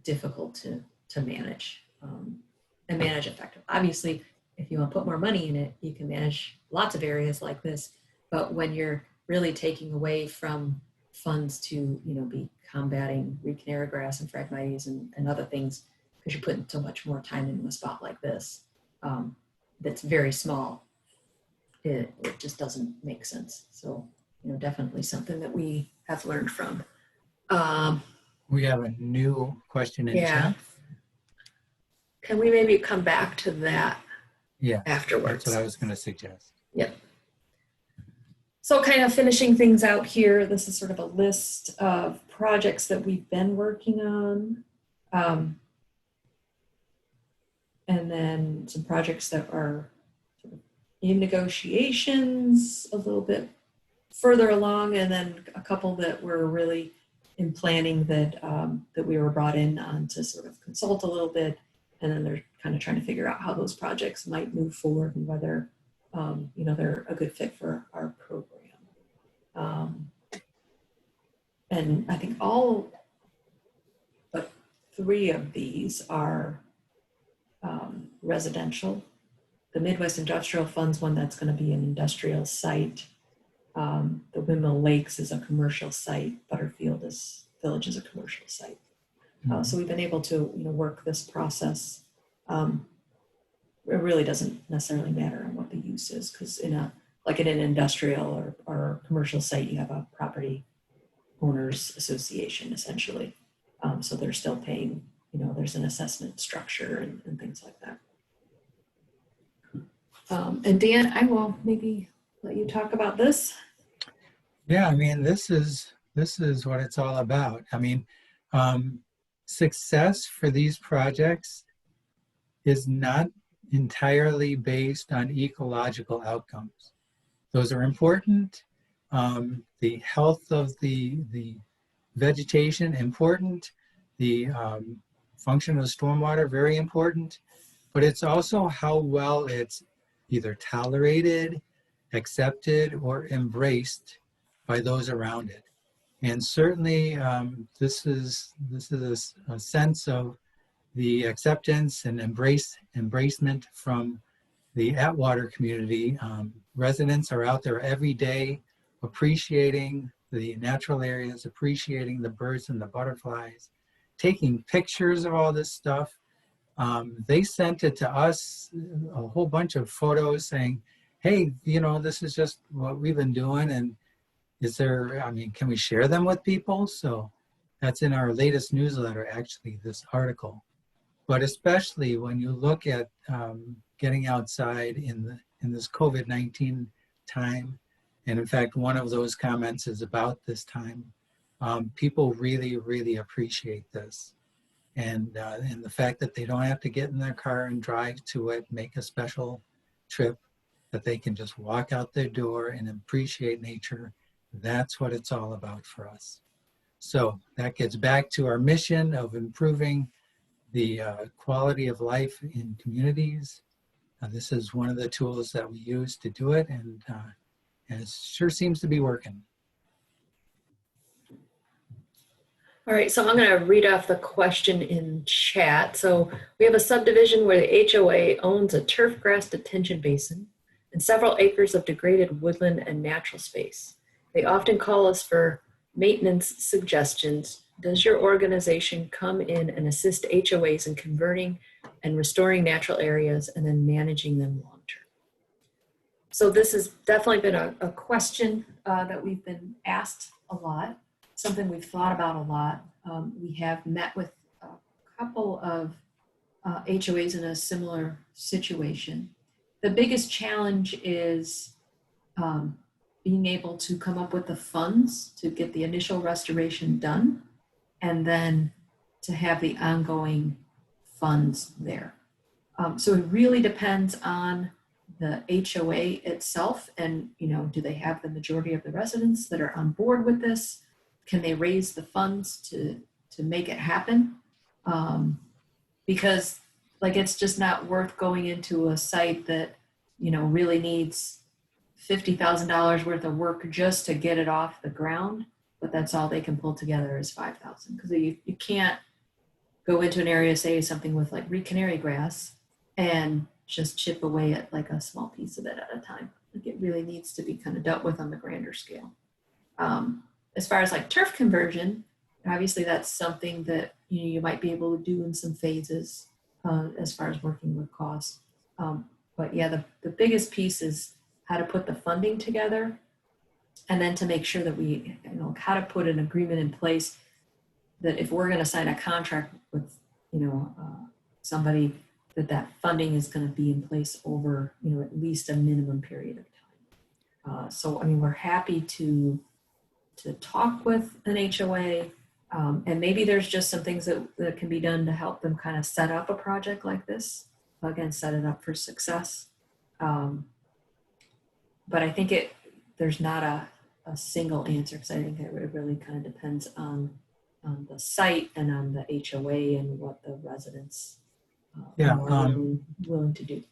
difficult to manage and manage effectively. Obviously, if you want to put more money in it, you can manage lots of areas like this. But when you're really taking away from funds to, be combating weed canary grass and phragmites and other things, you're putting so much more time into a spot like this that's very small. It just doesn't make sense. So, definitely something that we have learned from. We have a new question in Yeah. chat. Can we maybe come back to that Yeah, afterwards? that's what I was going to suggest. Yep. So kind of finishing things out here, this is sort of a list of projects that we've been working on. And then some projects that are sort of in negotiations a little bit further along, and then a couple that were really in planning that that we were brought in on to sort of consult a little bit, and then they're kind of trying to figure out how those projects might move forward and whether they're a good fit for our program. And I think all but 3 of these are residential. The Midwest Industrial Fund's one that's going to be an industrial site. The Windmill Lakes is a commercial site. Butterfield Village is a commercial site. So we've been able to work this process. It really doesn't necessarily matter on what the use is, because in an industrial or commercial site, you have a property owners association essentially. So they're still paying, there's an assessment structure and things like that. And Dan, I will maybe let you talk about this. Yeah, I mean, this is what it's all about. I mean, success for these projects is not entirely based on ecological outcomes. Those are important. The health of the vegetation, important. The function of stormwater, very important. But it's also how well it's either tolerated, accepted, or embraced by those around it. And certainly this is a sense of the acceptance and embracement from the Atwater community. Residents are out there every day appreciating the natural areas, appreciating the birds and the butterflies, taking pictures of all this stuff. They sent it to us, a whole bunch of photos saying, hey, this is just what we've been doing. And can we share them with people? So that's in our latest newsletter, actually, this article. But especially when you look at getting outside in this COVID-19 time, and in fact, one of those comments is about this time, people really, really appreciate this. And the fact that they don't have to get in their car and drive to it, make a special trip, that they can just walk out their door and appreciate nature. That's what it's all about for us. So that gets back to our mission of improving the quality of life in communities. This is one of the tools that we use to do it, and it sure seems to be working. All right, so I'm going to read off the question in chat. So we have a subdivision where the HOA owns a turf grass detention basin and several acres of degraded woodland and natural space. They often call us for maintenance suggestions. Does your organization come in and assist HOAs in converting and restoring natural areas and then managing them long term? So this has definitely been a question that we've been asked a lot, something we've thought about a lot. We have met with a couple of HOAs in a similar situation. The biggest challenge is being able to come up with the funds to get the initial restoration done, and then to have the ongoing funds there. So it really depends on the HOA itself, and do they have the majority of the residents that are on board with this? Can they raise the funds to make it happen? Because it's just not worth going into a site that really needs $50,000 worth of work just to get it off the ground, but that's all they can pull together is $5,000, because you can't go into an area, say something with like Reed canary grass, and just chip away at like a small piece of it at a time. It really needs to be kind of dealt with on the grander scale. As far as like turf conversion, Obviously, that's something that you might be able to do in some phases as far as working with costs. But yeah, the biggest piece is how to put the funding together, and then to make sure that we, how to put an agreement in place that if we're going to sign a contract with, somebody, that funding is going to be in place over, at least a minimum period of time. So, I mean, we're happy to talk with an HOA, and maybe there's just some things that can be done to help them kind of set up a project like this. Again, set it up for success. But I think there's not a single answer, because I think it really kind of depends on the site and on the HOA and what the residents are willing to do.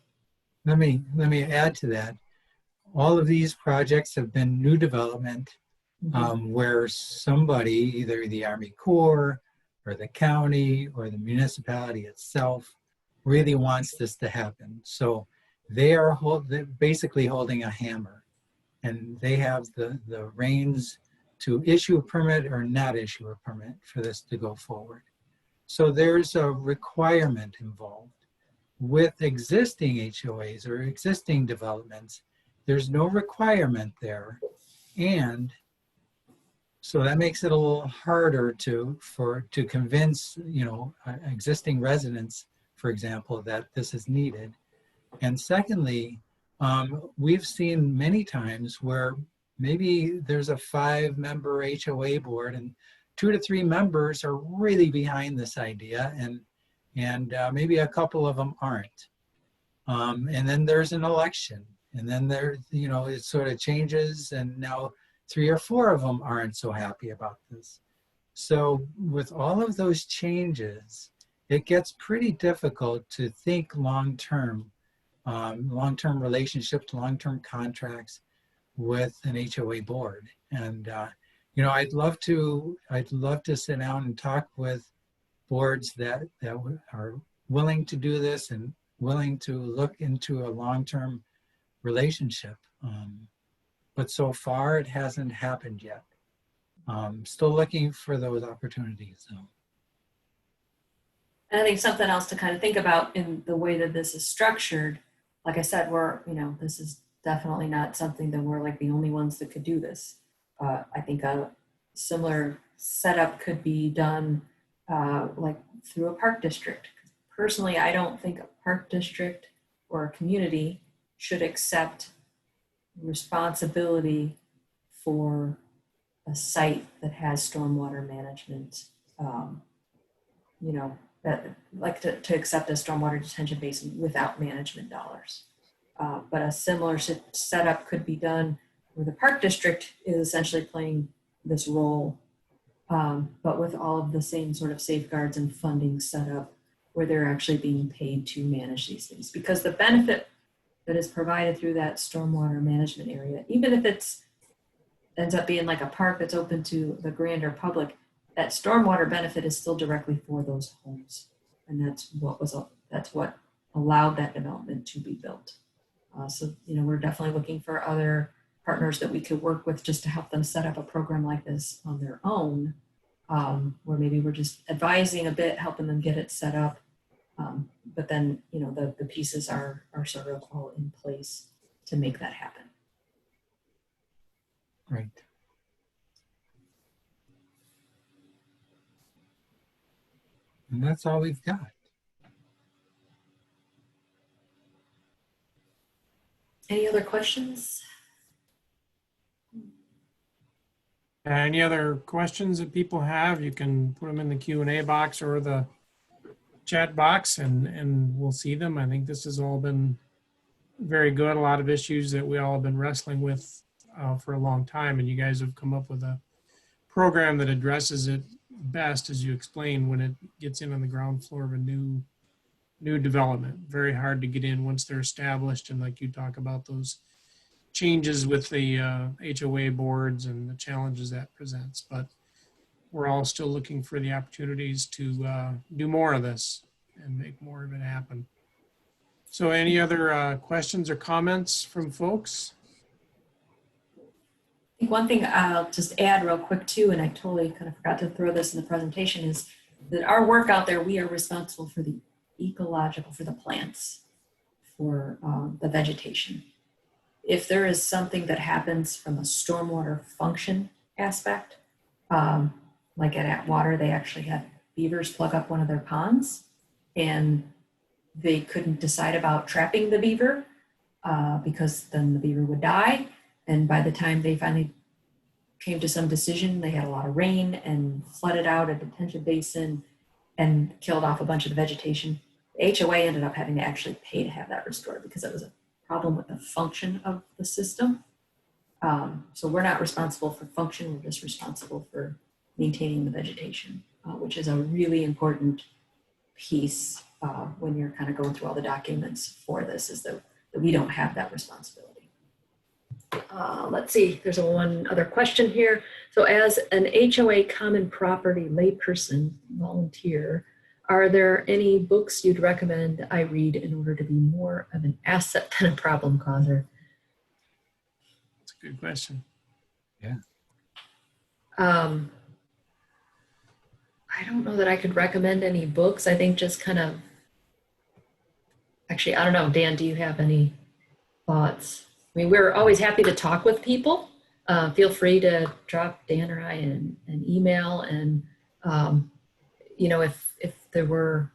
Let me add to that. All of these projects have been new development where somebody, either the Army Corps or the county or the municipality itself, really wants this to happen. So they're basically holding a hammer, and they have the reins to issue a permit or not issue a permit for this to go forward. So there's a requirement involved. With existing HOAs or existing developments, there's no requirement there. And so that makes it a little harder to convince, existing residents, for example, that this is needed. And secondly, we've seen many times where maybe there's a 5-member HOA board and 2 to 3 members are really behind this idea, and maybe a couple of them aren't. And then there's an election, and then it sort of changes, and now 3 or 4 of them aren't so happy about this. So with all of those changes, it gets pretty difficult to think long-term relationships, long-term contracts with an HOA board. And I'd love to sit down and talk with boards that are willing to do this and willing to look into a long-term relationship. But so far it hasn't happened yet. Still looking for those opportunities though. And I think something else to kind of think about in the way that this is structured, like I said, this is definitely not something that we're like the only ones that could do this. I think a similar setup could be done like through a park district. Personally, I don't think a park district or a community should accept responsibility for a site that has stormwater management, that like to accept a stormwater detention basin without management dollars. But a similar setup could be done where the park district is essentially playing this role, but with all of the same sort of safeguards and funding set up where they're actually being paid to manage these things. Because the benefit that is provided through that stormwater management area, even if ends up being like a park that's open to the grander public, that stormwater benefit is still directly for those homes. And that's what allowed that development to be built. So, we're definitely looking for other partners that we could work with just to help them set up a program like this on their own, where maybe we're just advising a bit, helping them get it set up. But then, the pieces are sort of all in place to make that happen. Right. And that's all we've got. Any other questions? Any other questions that people have, you can put them in the Q&A box or the chat box, and we'll see them. I think this has all been very good. A lot of issues that we all have been wrestling with for a long time, and you guys have come up with a program that addresses it best, as you explained, when it gets in on the ground floor of a new development. Very hard to get in once they're established, and like you talk about those changes with the HOA boards and the challenges that presents. But we're all still looking for the opportunities to do more of this and make more of it happen. So any other questions or comments from folks? think one thing I'll just add real quick too, and I totally kind of forgot to throw this in the presentation, is that our work out there, we are responsible for the ecological, for the plants, for the vegetation. If there is something that happens from a stormwater function aspect, like at Atwater, they actually had beavers plug up one of their ponds, and they couldn't decide about trapping the beaver because then the beaver would die. And by the time they finally came to some decision, they had a lot of rain and flooded out a detention basin and killed off a bunch of the vegetation. The HOA ended up having to actually pay to have that restored because it was a problem with the function of the system. So we're not responsible for function, we're just responsible for maintaining the vegetation, which is a really important piece when you're kind of going through all the documents for this, is that we don't have that responsibility. Let's see, there's one other question here. So as an HOA common property layperson volunteer, are there any books you'd recommend I read in order to be more of an asset than a problem causer? That's a good question. Yeah. I don't know that I could recommend any books. I think just kind of, actually, I don't know, Dan, do you have any thoughts? I mean, we're always happy to talk with people. Feel free to drop Dan or I an email, and you know, if there were,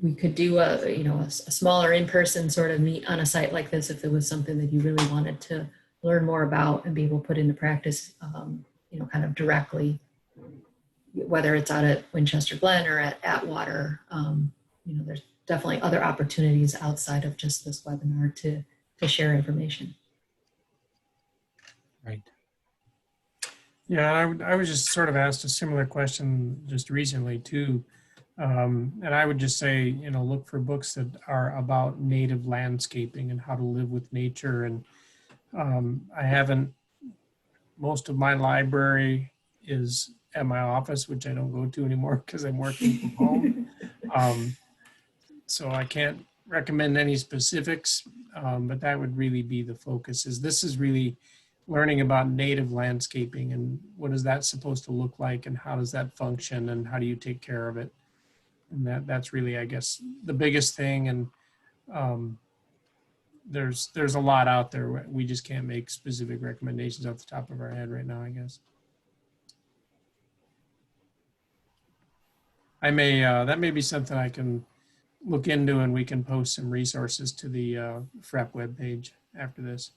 we could do a smaller in-person sort of meet on a site like this if there was something that you really wanted to learn more about and be able to put into practice, kind of directly, whether it's out at Winchester Glen or at Atwater. There's definitely other opportunities outside of just this webinar to share information. Right. Yeah, I was just sort of asked a similar question just recently too. And I would just say, look for books that are about native landscaping and how to live with nature. And most of my library is at my office, which I don't go to anymore because I'm working from home. So I can't recommend any specifics, but that would really be the focus. This is really learning about native landscaping and what is that supposed to look like and how does that function and how do you take care of it? And that's really, I guess, the biggest thing. And there's a lot out there. We just can't make specific recommendations off the top of our head right now, I guess. That may be something I can look into, and we can post some resources to the FREP webpage after this.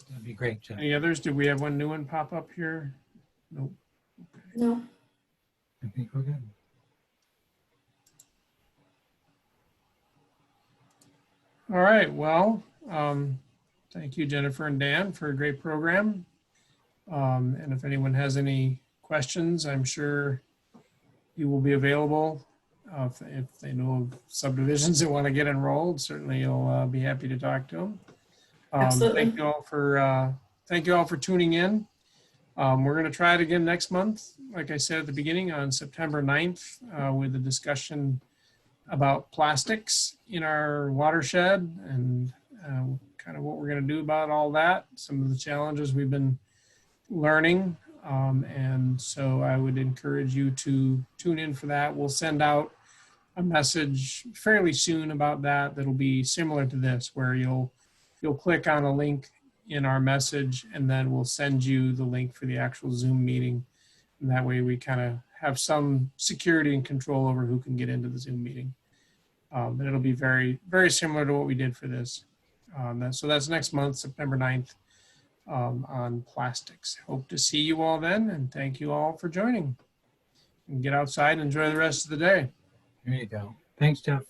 That'd be great, Jeff. Any others? Did we have one new one pop up here? Nope. Okay. No. I think we're good. All right. Well, thank you, Jennifer and Dan, for a great program. And if anyone has any questions, I'm sure you will be available. If they know of subdivisions that want to get enrolled, certainly you'll be happy to talk to them. Absolutely. Thank you all for tuning in. We're going to try it again next month, like I said at the beginning, on September 9th with a discussion about plastics in our watershed and kind of what we're going to do about all that, some of the challenges we've been learning. And so I would encourage you to tune in for that. We'll send out a message fairly soon about that that'll be similar to this, where you'll click on a link in our message, and then we'll send you the link for the actual Zoom meeting. And that way we kind of have some security and control over who can get into the Zoom meeting. But it'll be very, very similar to what we did for this. So that's next month, September 9th, on plastics. Hope to see you all then, and thank you all for joining. And get outside and enjoy the rest of the day. There you go. Thanks, Jeff.